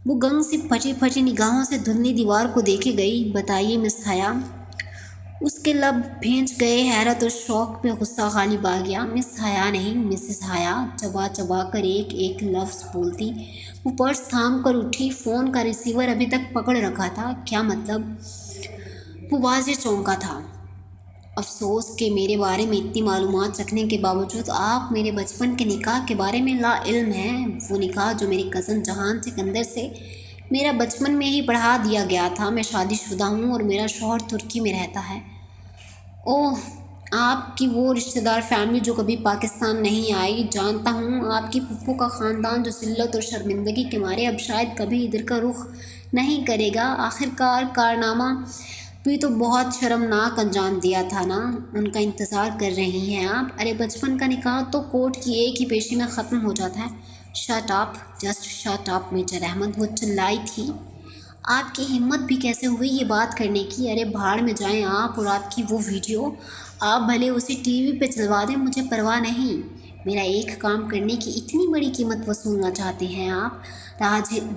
Speaker 1: وہ گنگ سی پھٹی پھٹی نگاہوں سے دھندلی دیوار کو دیکھے گئی۔ بتائیے مس حیا۔ اس کے لب بھینچ گئے۔ حیرت اور شوق پہ غصہ غالب آ گیا۔ مس حیا نہیں، مسز حیا، چبا چبا کر ایک ایک لفظ بولتی۔ وہ پرس تھام کر اٹھی۔ فون کا ریسیور ابھی تک پکڑ رکھا تھا۔ کیا مطلب؟ وہ واضح چونکا تھا۔ افسوس کہ میرے بارے میں اتنی معلومات رکھنے کے باوجود آپ میرے بچپن کے نکاح کے بارے میں لا علم ہیں۔ وہ نکاح جو میری کزن جہان سکندر سے میرا بچپن میں ہی پڑھا دیا گیا تھا۔ میں شادی شدہ ہوں اور میرا شوہر ترکی میں رہتا ہے۔ اوہ، آپ کی وہ رشتہ دار فیملی جو کبھی پاکستان نہیں آئی۔ جانتا ہوں، آپ کی پھپھو کا خاندان جو ذلت اور شرمندگی کے مارے اب شاید کبھی ادھر کا رخ نہیں کرے گا۔ آخرکار کارنامہ بھی تو بہت شرمناک انجام دیا تھا نا۔ ان کا انتظار کر رہی ہیں آپ۔ ارے بچپن کا نکاح تو کورٹ کی ایک ہی پیشی میں ختم ہو جاتا ہے۔ Shut up, just shut up major Ahmed, وہ چلائی تھی۔ آپ کی ہمت بھی کیسے ہوئی یہ بات کرنے کی؟ ارے بھاڑ میں جائیں آپ اور آپ کی وہ ویڈیو۔ آپ بھلے اسے ٹی وی پہ چلوا دیں، مجھے پرواہ نہیں۔ میرا ایک کام کرنے کی اتنی بڑی قیمت وصولنا چاہتے ہیں آپ؟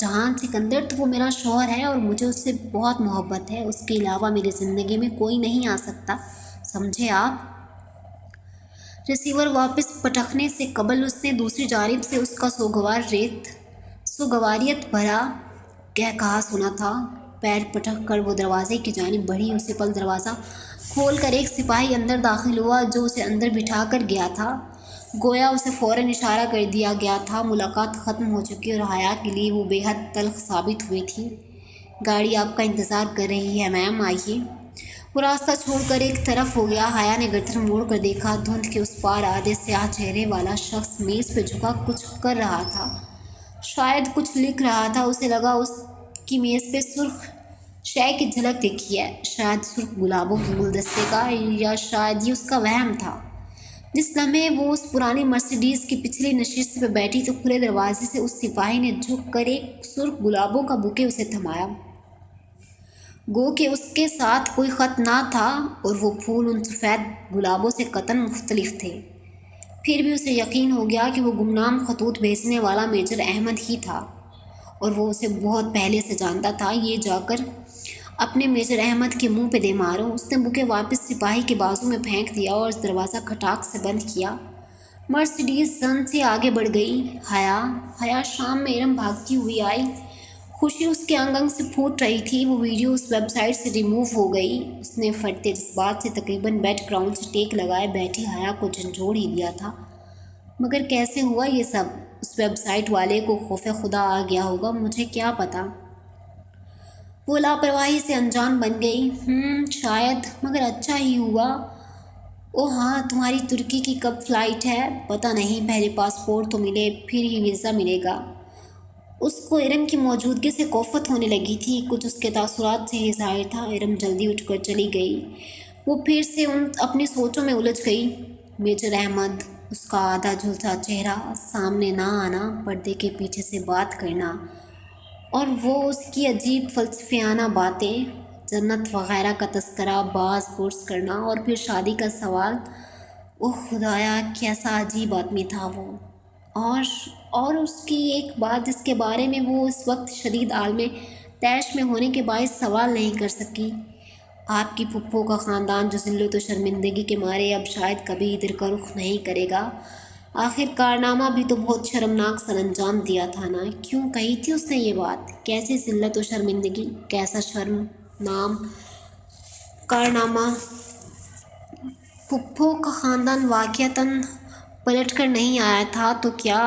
Speaker 1: جہان سکندر تو وہ میرا شوہر ہے اور مجھے اس سے بہت محبت ہے۔ اس کے علاوہ میری زندگی میں کوئی نہیں آ سکتا، سمجھے آپ؟ ریسیور واپس پٹکنے سے قبل اس نے دوسری جانب سے اس کا سوگواریت بھرا کہا سنا تھا۔ پیر پٹک کر وہ دروازے کی جانب بڑھی۔ اسی پل دروازہ کھول کر ایک سپاہی اندر داخل ہوا جو اسے اندر بٹھا کر گیا تھا۔ گویا اسے فوراً اشارہ کر دیا گیا تھا۔ ملاقات ختم ہو چکی اور حیا کے لیے وہ بے حد تلخ ثابت ہوئی تھی۔ گاڑی آپ کا انتظار کر رہی ہے میم، آئیے۔ وہ راستہ چھوڑ کر ایک طرف ہو گیا۔ حیا نے گردن موڑ کر دیکھا۔ دھند کے اس پار آدھے سیاہ چہرے والا شخص میز پہ جھکا کچھ کر رہا تھا، شاید کچھ لکھ رہا تھا۔ اسے لگا اس کی میز پہ سرخ شے کی جھلک دکھی ہے، شاید سرخ گلابوں کے گلدستے کا، یا شاید یہ اس کا وہم تھا۔ جس لمحے وہ اس پرانی مرسیڈیز کی پچھلی نشست پہ بیٹھی تو کھلے دروازے سے اس سپاہی نے جھک کر ایک سرخ گلابوں کا بوکے اسے تھمایا۔ گو کہ اس کے ساتھ کوئی خط نہ تھا اور وہ پھول ان سفید گلابوں سے قطعاً مختلف تھے۔ پھر بھی اسے یقین ہو گیا کہ وہ گمنام خطوط بھیجنے والا میجر احمد ہی تھا اور وہ اسے بہت پہلے سے جانتا تھا۔ یہ جا کر اپنے میجر احمد کے منہ پہ دے مارو۔ اس نے بوکے واپس سپاہی کے بازو میں پھینک دیا اور دروازہ کھٹاک سے بند کیا۔ مرسیڈیز زن سے آگے بڑھ گئی۔ حیا شام میں ارم بھاگتی ہوئی آئی۔ خوشی اس کے انگ انگ سے پھوٹ رہی تھی۔ وہ ویڈیو اس ویب سائٹ سے ریموو ہو گئی۔ اس نے پھٹتے جذبات سے تقریباً بیک گراؤنڈ سے ٹیک لگائے بیٹھی حیا کو جھنجھوڑ ہی دیا تھا۔ مگر کیسے ہوا یہ سب؟ اس ویب سائٹ والے کو خوف خدا آ گیا ہوگا، مجھے کیا پتا۔ वो लापरवाही से अनजान बन गई। शायद, मगर अच्छा ही हुआ। ओ हाँ, तुम्हारी तुर्की की कब फ़्लाइट है? पता नहीं, पहले पासपोर्ट तो मिले, फिर ही वीज़ा मिलेगा। उसको इरम की मौजूदगी से कोफत होने लगी थी। कुछ उसके तासुरात से ही ज़ाहिर था। इरम जल्दी उठकर चली गई। वो फिर से उन अपनी सोचों में उलझ गई। मेजर अहमद, उसका आधा झुलसा चेहरा, सामने ना आना, पर्दे के पीछे से बात करना, और वो उसकी अजीब फ़लसफ़ियाना बातें, जन्नत वग़ैरह का तज़किरा बाज़ पुरस करना, और फिर शादी का सवाल। ओह खुदाया, कैसा अजीब आदमी था वो। और और उसकी एक बात जिसके बारे में वो इस वक्त शदीद आलम तैश में होने के बायस सवाल नहीं कर सकी। आपकी फुप्पो का ख़ानदान जो ज़िल्लत व शर्मिंदगी के मारे अब शायद कभी इधर का रुख नहीं करेगा। आखिर कारनामा भी तो बहुत शर्मनाक सरअंजाम दिया था ना। क्यों कही थी उसने ये बात? कैसी ज़िल्लत व शर्मिंदगी, कैसा शर्म नाम कारनामा? फुप्पो का ख़ानदान वाक़ियतन पलट कर नहीं आया था तो क्या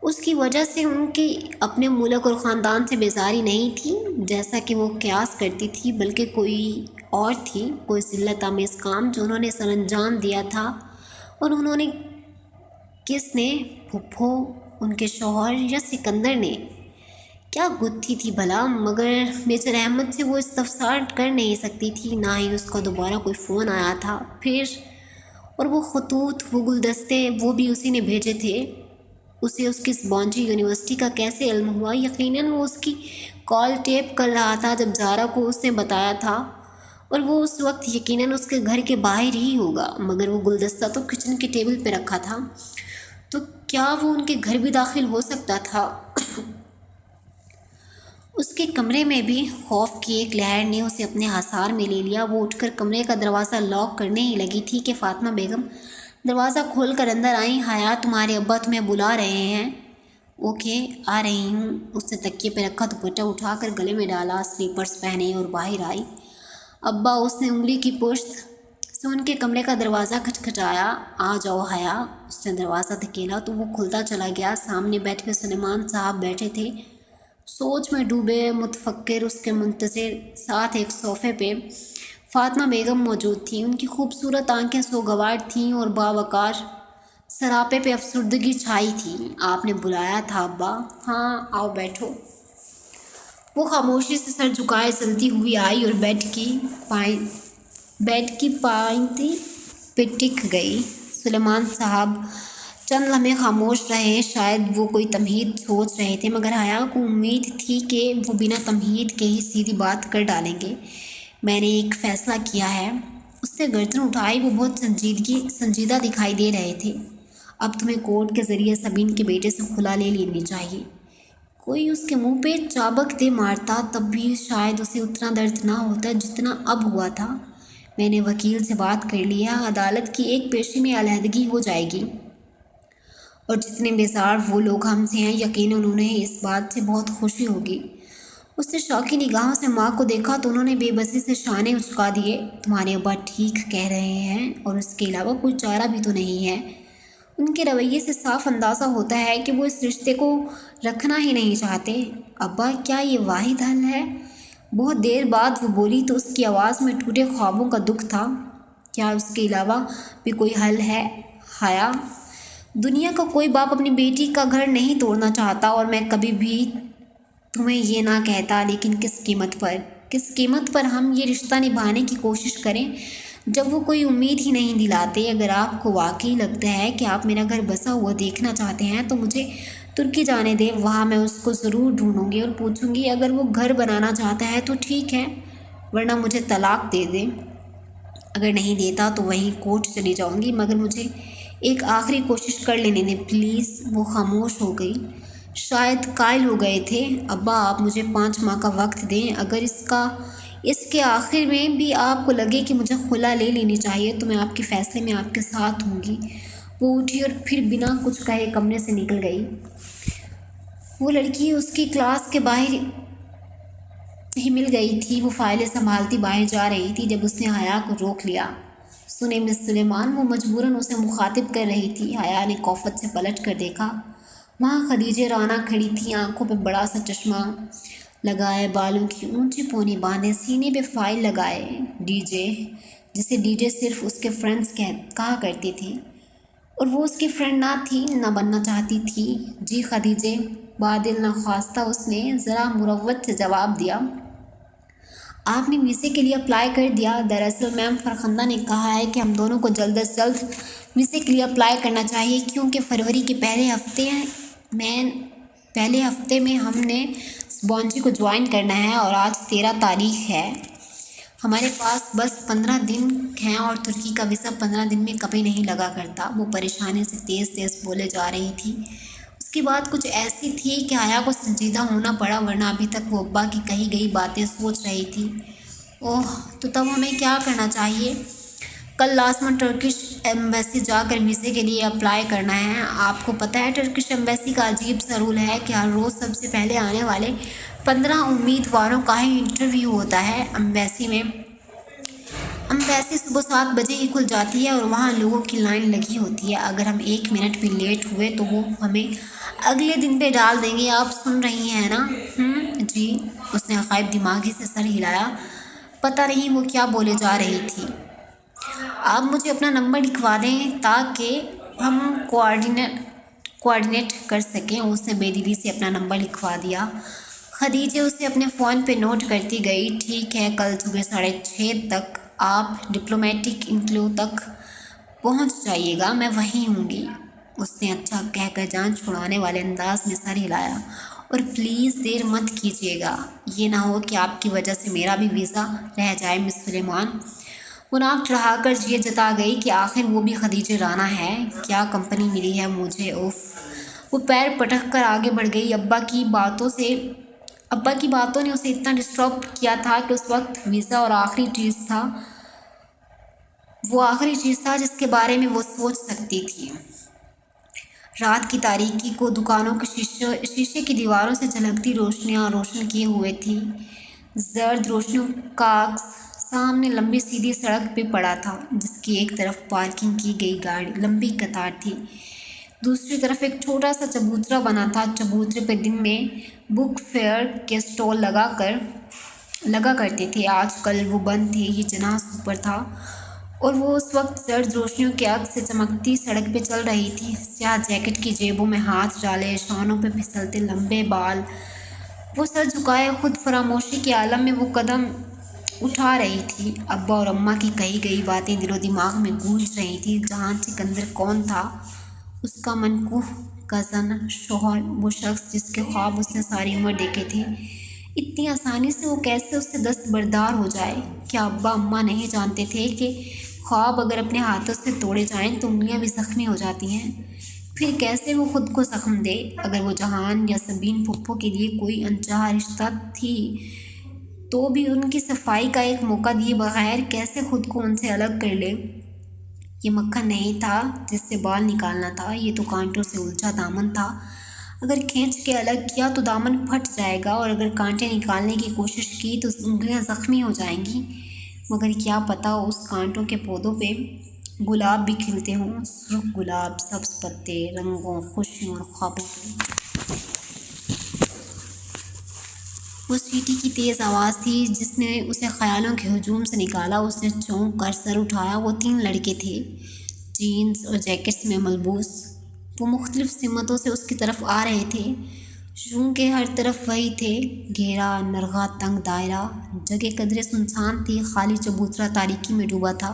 Speaker 1: उसकी वजह से उनकी अपने मुल्क और ख़ानदान से बेजारी नहीं थी जैसा कि वो क़यास करती थी, बल्कि कोई और थी, कोई ज़िल्लत आमेज़ काम जो उन्होंने सरअंजाम दिया था। और उन्होंने किसने? फुप्पो, उनके शौहर, या सिकंदर ने? क्या गुत्थी थी भला? मगर मेजर अहमद से वो इस्तफसार कर नहीं सकती थी, ना ही उसका दोबारा कोई फ़ोन आया था। फिर और वो खतूत, वो गुलदस्ते, वो भी उसी ने भेजे थे। उसे उसकी स्पॉन्जी यूनिवर्सिटी का कैसे इल्म हुआ? यकीनन वो उसकी कॉल टेप कर रहा था जब ज़ारा को उसने बताया था, और वो उस वक्त यकीनन उसके घर के बाहर ही होगा। मगर वो गुलदस्ता तो किचन के टेबल पे रखा था, तो क्या वो उनके घर भी दाखिल हो सकता था? उसके कमरे में भी खौफ की एक लहर ने उसे अपने हासार में ले लिया। वो उठकर कमरे का दरवाज़ा लॉक करने ही लगी थी कि फ़ातिमा बेगम दरवाज़ा खोल कर अंदर आई। हया, तुम्हारे अब्बा तुम्हें बुला रहे हैं। ओके, आ रही हूँ। उसने तकिए पे रखा दुपट्टा उठाकर गले में डाला, स्लीपर्स पहने और बाहर आई। अब्बा, उसने उंगली की पुश्त से उनके कमरे का दरवाज़ा खटखटाया। आ जाओ हया। उसने दरवाज़ा धकेला तो वो खुलता चला गया। सामने बैठ कर सुलेमान साहब बैठे थे, सोच में डूबे, मुतफक्किर। उसके मुंतज़िर साथ एक सोफ़े पे फ़ातिमा बेगम मौजूद थी। उनकी खूबसूरत आंखें सोगवार थीं और बावकार सरापे पे अफसरदगी छाई थी। आपने बुलाया था अब्बा? हाँ, आओ बैठो। वो खामोशी से सर झुकाए चलती हुई आई और बेड की पायंती पे टिक गई। सुलेमान साहब चंद लम्हे खामोश रहे। शायद वो कोई तमहीद सोच रहे थे, मगर हया को उम्मीद थी कि वो बिना तमहीद के ही सीधी बात कर डालेंगे। मैंने एक फ़ैसला किया है। उसने गर्दन उठाई। वो बहुत संजीदा दिखाई दे रहे थे। अब तुम्हें कोर्ट के ज़रिए सबीन के बेटे से खुला ले लेनी चाहिए। कोई उसके मुंह पे चाबक दे मारता तब भी शायद उसे उतना दर्द ना होता जितना अब हुआ था। मैंने वकील से बात कर लिया। अदालत की एक पेशी में अलहदगी हो जाएगी, और जितने बेजार वो लोग हमसे हैं, यकीनन उन्हें इस बात से बहुत खुशी होगी। उसने शौकी निगाहों से माँ को देखा तो उन्होंने बेबसी से शाने उचका दिए। तुम्हारे अब्बा ठीक कह रहे हैं, और उसके अलावा कोई चारा भी तो नहीं है। उनके रवैये से साफ अंदाज़ा होता है कि वो इस रिश्ते को रखना ही नहीं चाहते। अब्बा, क्या ये वाहिद हल है? बहुत देर बाद वो बोली तो उसकी आवाज़ में टूटे ख्वाबों का दुख था। क्या उसके अलावा भी कोई हल है हया? दुनिया का कोई बाप अपनी बेटी का घर नहीं तोड़ना चाहता, और मैं कभी भी तुम्हें ये ना कहता, लेकिन किस कीमत पर हम ये रिश्ता निभाने की कोशिश करें जब वो कोई उम्मीद ही नहीं दिलाते। अगर आपको वाकई लगता है कि आप मेरा घर बसा हुआ देखना चाहते हैं तो मुझे तुर्की जाने दें। वहाँ मैं उसको ज़रूर ढूंढूंगी और पूछूंगी। अगर वो घर बनाना चाहता है तो ठीक है, वरना मुझे तलाक दे दे। अगर नहीं देता तो वहीं कोर्ट चली जाऊंगी, मगर मुझे एक आखिरी कोशिश कर लेने दें प्लीज़। वो खामोश हो गई। शायद कायल हो गए थे। अब्बा, आप मुझे 5 माह का वक्त दें। अगर इसके आखिर में भी आपको लगे कि मुझे खुला ले लेनी चाहिए तो मैं आपके फ़ैसले में आपके साथ होंगी। वो उठी और फिर बिना कुछ कहे कमरे से निकल गई। वो लड़की उसकी क्लास के बाहर ही मिल गई थी। वो फाइलें संभालती बाहर जा रही थी जब उसने हया को रोक लिया। सुने मिस सुलेमान, वो मजबूरन उसे मुखातिब कर रही थी। हया ने कौफत से पलट कर देखा। वहाँ खदीजे राना खड़ी थी, आंखों पे बड़ा सा चश्मा لگائے، بالوں کی اونچی پونی باندھے، سینے پہ فائل لگائے، ڈی جے جسے ڈی جے صرف اس کے فرینڈز کہا کرتی تھی، اور وہ اس کی فرینڈ نہ تھی، نہ بننا چاہتی تھی۔ جی خدیجے، بادل نخواستہ اس نے ذرا مروت سے جواب دیا۔ آپ نے ویزے کے لیے اپلائی کر دیا؟ دراصل میم فرخندہ نے کہا ہے کہ ہم دونوں کو جلد از جلد ویزے کے لیے اپلائی کرنا چاہیے، کیونکہ فروری کے پہلے ہفتے میں ہم نے سبونجی کو جوائن کرنا ہے، اور آج 13 تاریخ ہے۔ ہمارے پاس بس 15 دن ہیں، اور ترکی کا ویزا 15 دن میں کبھی نہیں لگا کرتا۔ وہ پریشانی سے تیز تیز بولے جا رہی تھی۔ اس کی بات کچھ ایسی تھی کہ حیا کو سنجیدہ ہونا پڑا، ورنہ ابھی تک وہ ابا کی کہی گئی باتیں سوچ رہی تھی۔ اوہ، تو تب ہمیں کیا کرنا چاہیے؟ کل لازماً ٹرکش ایمبیسی جا کر ویزے کے لیے اپلائی کرنا ہے۔ آپ کو پتہ ہے ٹرکش ایمبیسی کا عجیب سا رول ہے کہ ہر روز سب سے پہلے آنے والے 15 امیدواروں کا ہی انٹرویو ہوتا ہے۔ ایمبیسی صبح 7 بجے ہی کھل جاتی ہے، اور وہاں لوگوں کی لائن لگی ہوتی ہے۔ اگر ہم 1 منٹ بھی لیٹ ہوئے تو وہ ہمیں اگلے دن پہ ڈال دیں گے۔ آپ سن رہی ہیں نا؟ جی، اس نے عقائب دماغی سے سر ہلایا۔ پتہ نہیں وہ کیا بولے جا رہی تھی۔ آپ مجھے اپنا نمبر لکھوا دیں تاکہ ہم کوآرڈینیٹ کر سکیں۔ اس نے بے دلی سے اپنا نمبر لکھوا دیا۔ خدیجہ اسے اپنے فون پہ نوٹ کرتی گئی۔ ٹھیک ہے، کل صبح 6:30 تک آپ ڈپلومیٹک انکلیو تک پہنچ جائیے گا، میں وہیں ہوں گی۔ اس نے اچھا کہہ کر جان چھڑانے والے انداز میں سر ہلایا۔ اور پلیز دیر مت کیجیے گا، یہ نہ ہو کہ آپ کی وجہ سے میرا بھی ویزا رہ جائے۔ مس سلیمان وہ ناک چڑھا کر یہ جتا گئی کہ آخر وہ بھی خدیجہ رانا ہے۔ کیا کمپنی ملی ہے مجھے، اوف۔ وہ پیر پٹک کر آگے بڑھ گئی۔ ابا کی باتوں نے اسے اتنا ڈسٹرب کیا تھا کہ اس وقت ویزا اور آخری چیز تھا جس کے بارے میں وہ سوچ سکتی تھی۔ رات کی تاریکی کو دکانوں کے شیشے کی دیواروں سے جھلکتی روشنیاں روشن کیے ہوئے تھیں۔ زرد روشنیوں کا عکس سامنے لمبی سیدھی سڑک پہ پڑا تھا، جس کی ایک طرف پارکنگ کی گئی گاڑی لمبی قطار تھی، دوسری طرف ایک چھوٹا سا چبوترا بنا تھا۔ چبوترے پہ دن میں بک فیئر کے سٹال لگا کرتے تھے، آج کل وہ بند تھے۔ یہ جناح سپر تھا، اور وہ اس وقت زرد روشنیوں کے عکس سے چمکتی سڑک پہ چل رہی تھی، سیاہ جیکٹ کی جیبوں میں ہاتھ ڈالے، شانوں پہ پھسلتے لمبے بال۔ وہ سر جھکائے خود فراموشی کے عالم میں وہ قدم اٹھا رہی تھی۔ ابا اور اماں کی کہی گئی باتیں دل و دماغ میں گونج رہی تھیں۔ جہان سکندر کون تھا؟ اس کا منکوہ کزن، شوہر، وہ شخص جس کے خواب اس نے ساری عمر دیکھے تھے۔ اتنی آسانی سے وہ کیسے اس سے دستبردار ہو جائے؟ کیا ابا اماں نہیں جانتے تھے کہ خواب اگر اپنے ہاتھوں سے توڑے جائیں تو انگلیاں بھی زخمی ہو جاتی ہیں؟ پھر کیسے وہ خود کو زخم دے؟ اگر وہ جہان یا سبین پھپھو کے لیے کوئی انچاہا رشتہ تھی تو بھی ان کی صفائی کا ایک موقع دیے بغیر کیسے خود کو ان سے الگ کر لے؟ یہ مکھن نہیں تھا جس سے بال نکالنا تھا، یہ تو کانٹوں سے الجھا دامن تھا۔ اگر کھینچ کے الگ کیا تو دامن پھٹ جائے گا، اور اگر کانٹے نکالنے کی کوشش کی تو انگلیاں زخمی ہو جائیں گی۔ مگر کیا پتہ اس کانٹوں کے پودوں پہ گلاب بھی کھلتے ہوں، سرخ گلاب، سبز پتے، رنگوں، خوشیوں اور خوابوں کے۔ وہ سیٹی کی تیز آواز تھی جس نے اسے خیالوں کے ہجوم سے نکالا۔ اس نے چونک کر سر اٹھایا۔ وہ 3 لڑکے تھے، جینز اور جیکٹس میں ملبوس۔ وہ مختلف سمتوں سے اس کی طرف آ رہے تھے، یوں کہ ہر طرف وہی تھے، گھیرا، نرغہ، تنگ دائرہ۔ جگہ قدرے سنسان تھی، خالی چبوترا تاریکی میں ڈوبا تھا۔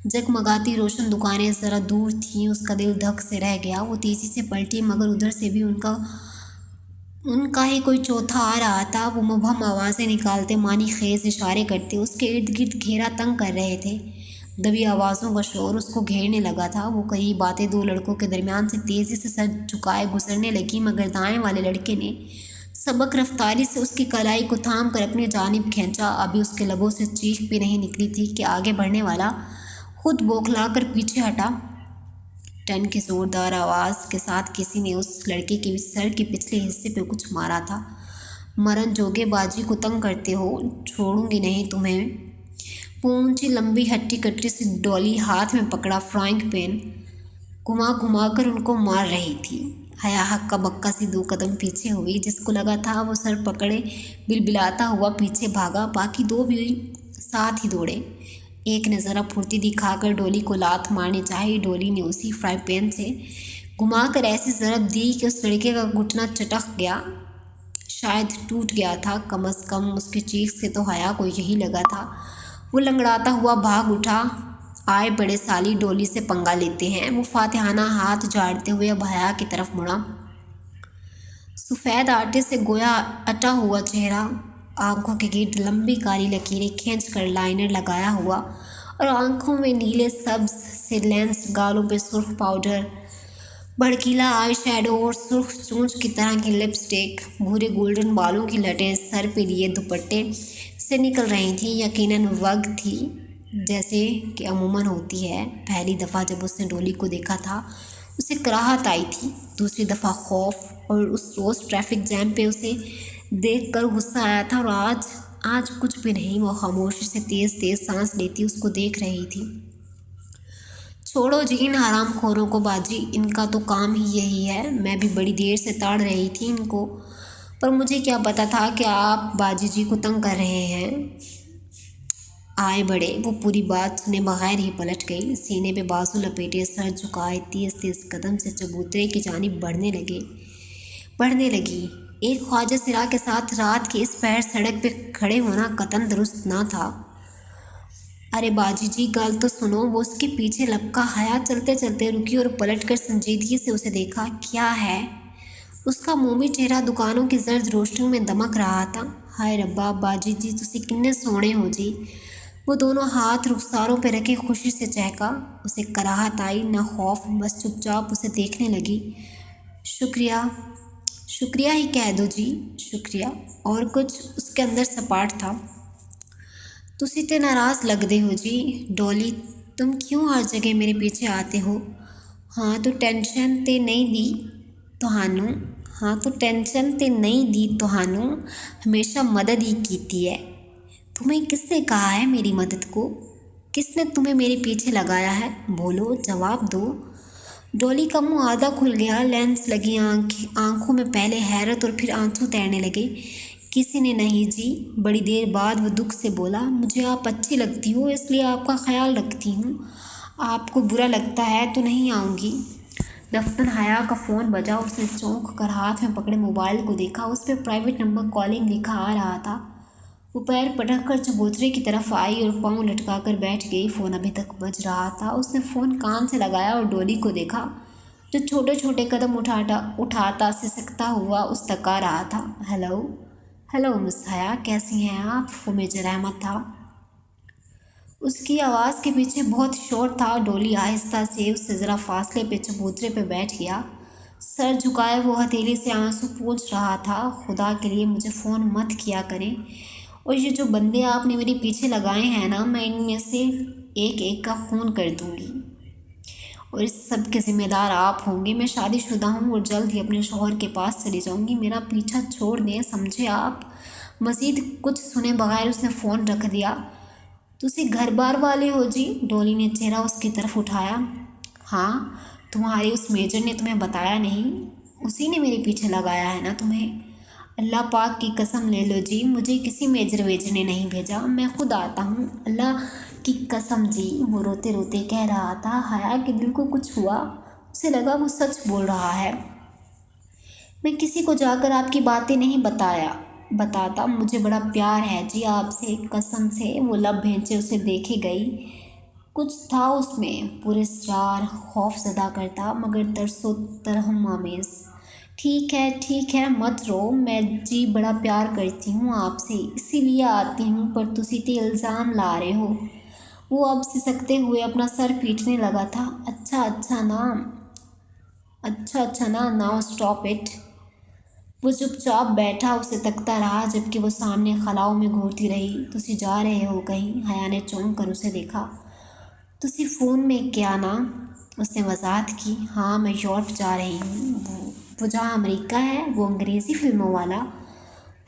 Speaker 1: جگمگاتی روشن دکانیں ذرا دور تھیں۔ اس کا دل دھک سے رہ گیا۔ وہ تیزی سے پلٹی، مگر ادھر سے بھی ان کا ہی کوئی چوتھا آ رہا تھا۔ وہ مبہم آوازیں نکالتے، معنی خیز اشارے کرتے اس کے ارد گرد گھیرا تنگ کر رہے تھے۔ دبی آوازوں کا شور اس کو گھیرنے لگا تھا۔ وہ قریب آتے 2 لڑکوں کے درمیان سے تیزی سے سر جھکائے گزرنے لگی، مگر دائیں والے لڑکے نے سبک رفتاری سے اس کی کلائی کو تھام کر اپنی جانب کھینچا۔ ابھی اس کے لبوں سے چیخ بھی نہیں نکلی تھی کہ آگے بڑھنے والا خود بوکھلا کر پیچھے ہٹا۔ ٹن کی زوردار آواز کے ساتھ کسی نے اس لڑکے کے سر کے پچھلے حصے پہ کچھ مارا تھا۔ مرن جوگے باجی کو تنگ کرتے ہو، چھوڑوں گی نہیں تمہیں۔ اونچی لمبی ہٹی کٹی سی ڈولی ہاتھ میں پکڑا فرائنگ پین گھما گھما کر ان کو مار رہی تھی۔ हया हक्का बक्का सी 2 कदम पीछे हुई। जिसको लगा था वो सर पकड़े बिलबिलाता हुआ पीछे भागा, बाकी 2 भी साथ ही दौड़े। एक ने ज़रा फुर्ती दिखाकर डोली को लात मारनी चाहिए। डोली ने उसी फ्राई पैन से घुमाकर ऐसी ज़रब दी कि उस लड़के का घुटना चटक गया, शायद टूट गया था। कम से कम उसकी चीख से तो हया को यही लगा था। वो लंगड़ाता हुआ भाग उठा। आए बड़े साली डोली से पंगा लेते हैं। वो फातिहाना हाथ झाड़ते हुए अब हया की तरफ मुड़ा। सफ़ेद आटे से गोया अटा हुआ चेहरा, आंखों के गिर्द लंबी काली लकीरें खींच कर लाइनर लगाया हुआ और आंखों में नीले सब्ज से लेंस, गालों पे सुर्ख पाउडर, भड़कीला आई शैडो और सुर्ख चूंच की तरह की लिपस्टिक, भूरे गोल्डन बालों की लटें सर पे लिए दुपट्टे से निकल रही थी। यकीनन वग थी, जैसे कि अमूमन होती है। पहली दफ़ा जब उसने डोली को देखा था उसे कराहत आई थी, दूसरी दफ़ा खौफ, और उस रोज़ ट्रैफिक जैम पे उसे देखकर गुस्सा आया था। और आज कुछ भी नहीं। वो खामोशी से तेज़ तेज़ सांस लेती उसको देख रही थी। छोड़ो जी इन हरामखोरों को बाजी, इनका तो काम ही यही है। मैं भी बड़ी देर से ताड़ रही थी इनको, पर मुझे क्या पता था कि आप बाजी जी को तंग कर रहे हैं। आए बड़े। वो पूरी बात सुने बगैर ही पलट गई। सीने पे बाजू लपेटे, सर झुकाए, तेज़ तेज़ कदम से चबूतरे की जानिब बढ़ने लगी। एक ख्वाजा सिरा के साथ रात के इस पैर सड़क पे खड़े होना कतन दुरुस्त ना था। अरे बाजी जी गल तो सुनो। वो उसके पीछे लपका। हया चलते चलते रुकी और पलट कर संजीदगी से उसे देखा। क्या है? उसका मोमी चेहरा दुकानों की जर्द रोशनी में दमक रहा था। हाय रब्बा, बाजी जी तुसी किन्ने सोहणे हो जी। वो दोनों हाथ रुखसारों पे रखे खुशी से चहका। उसे कराहत आई, ना खौफ, बस चुपचाप उसे देखने लगी। शुक्रिया, शुक्रिया ही कह दो जी, शुक्रिया। और कुछ उसके अंदर सपाट था। तुसी ते नाराज़ लगदे हो जी। डॉली, तुम क्यों हर जगह मेरे पीछे आते हो? हाँ तो टेंशन ते नहीं दी तुहानू टेंशन ते नहीं दी तुहानू, हमेशा मदद ही कीती है। तुम्हें किसने कहा है मेरी मदद को? किसने तुम्हें मेरे पीछे लगाया है? बोलो, जवाब दो। डॉली का मुंह आधा खुल गया। लेंस लगी आंखों में पहले हैरत और फिर आंसू तैरने लगे। किसी ने नहीं जी। बड़ी देर बाद वो दुख से बोला, मुझे आप अच्छी लगती हो इसलिए आपका ख्याल रखती हूँ। आपको बुरा लगता है तो नहीं आऊँगी। दफ्तर हया का फ़ोन बजा। उसने चौंक कर हाथ में पकड़े मोबाइल को देखा। उस पर प्राइवेट नंबर कॉलिंग लिखा आ रहा था। वो पैर पटक कर चबूतरे की तरफ आई और पाँव लटका कर बैठ गई। फ़ोन अभी तक बज रहा था। उसने फ़ोन कान से लगाया और डोली को देखा, जो छोटे छोटे कदम उठाता सिसकता हुआ उस तक आ रहा था। हेलो हेलो मिस हया, कैसी हैं आप? वो मेजर अहमद था। उसकी आवाज़ के पीछे बहुत शोर था। डोली आहिस्ता से उससे ज़रा फासले पे चबूतरे पे बैठ गया। सर झुकाए वो हथेली से आंसू पोंछ रहा था। खुदा के लिए मुझे फ़ोन मत किया करें, और ये जो बंदे आपने मेरे पीछे लगाए हैं ना, मैं इनमें से एक एक का खून कर दूंगी, और इस सब के ज़िम्मेदार आप होंगे। मैं शादीशुदा हूँ और जल्द ही अपने शौहर के पास चली जाऊँगी। मेरा पीछा छोड़ दें, समझे आप? मज़ीद कुछ सुने बगैर उसने फ़ोन रख दिया। तुसी घर बार वाले हो जी? डोली ने चेहरा उसकी तरफ उठाया। हाँ, तुम्हारे उस मेजर ने तुम्हें बताया नहीं? उसी ने मेरे पीछे लगाया है ना तुम्हें? अल्लाह पाक की कसम ले लो जी, मुझे किसी मेजर वेजर ने नहीं भेजा, मैं खुद आता हूँ। अल्लाह की कसम जी, वो रोते रोते कह रहा था। हया के दिल को कुछ हुआ। उसे लगा वो सच बोल रहा है। मैं किसी को जाकर आपकी बातें नहीं बताता। मुझे बड़ा प्यार है जी आपसे, कसम से। वो लब भेंचे उसे देखे गई। कुछ था उसमें, पुरस्कार, खौफ ज़दा करता मगर तरसो तरहम आमेज़। ठीक है मत रो। मैं जी बड़ा प्यार करती हूँ आपसे, इसीलिए आती हूँ, पर तुसी ते इल्ज़ाम ला रहे हो। वो अब सिसकते हुए अपना सर पीटने लगा था। अच्छा ना, नाउ स्टॉप इट। वो चुपचाप बैठा उसे तकता रहा, जबकि वो सामने खलाओं में घूरती रही। तुसी जा रहे हो कहीं? हया ने चौंक कर उसे देखा। तुसी फ़ोन में क्या ना? उसने वजाहत की। हाँ, मैं यूरोप जा रही हूँ, वो जहाँ अमेरिका है, वो अंग्रेज़ी फ़िल्मों वाला।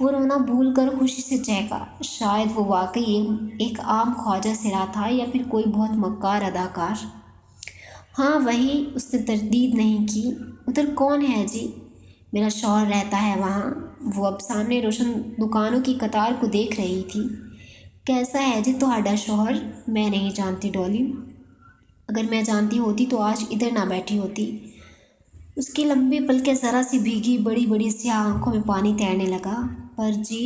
Speaker 1: वो रोना भूल कर खुशी से चहका। शायद वो वाकई एक आम ख्वाजा सिरा था या फिर कोई बहुत मक्कार अदाकार। ہاں وہی، اس نے تردید نہیں کی۔ ادھر کون ہے جی؟ میرا شوہر رہتا ہے وہاں۔ وہ اب سامنے روشن دکانوں کی قطار کو دیکھ رہی تھی۔ کیسا ہے جی تہاڈا شوہر؟ میں نہیں جانتی ڈولی، اگر میں جانتی ہوتی تو آج ادھر نہ بیٹھی ہوتی۔ اس کی لمبی پلکیں ذرا سی بھیگی، بڑی بڑی سیاہ آنکھوں میں پانی تیرنے لگا۔ پر جی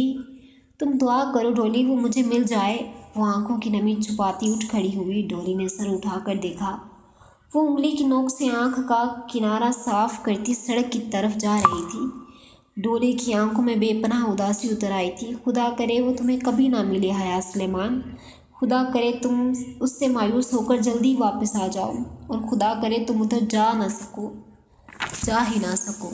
Speaker 1: تم دعا کرو ڈولی وہ مجھے مل جائے۔ وہ آنکھوں کی نمی چھپاتی اٹھ کھڑی ہوئی۔ ڈولی نے سر اٹھا کر دیکھا، وہ انگلی کی نوک سے آنکھ کا کنارہ صاف کرتی سڑک کی طرف جا رہی تھی۔ ڈولی کی آنکھوں میں بے پناہ اداسی اتر آئی تھی۔ خدا کرے وہ تمہیں کبھی نہ ملے حیا سلیمان، خدا کرے تم اس سے مایوس ہو کر جلدی واپس آ جاؤ، اور خدا کرے تم ادھر جا ہی نہ سکو۔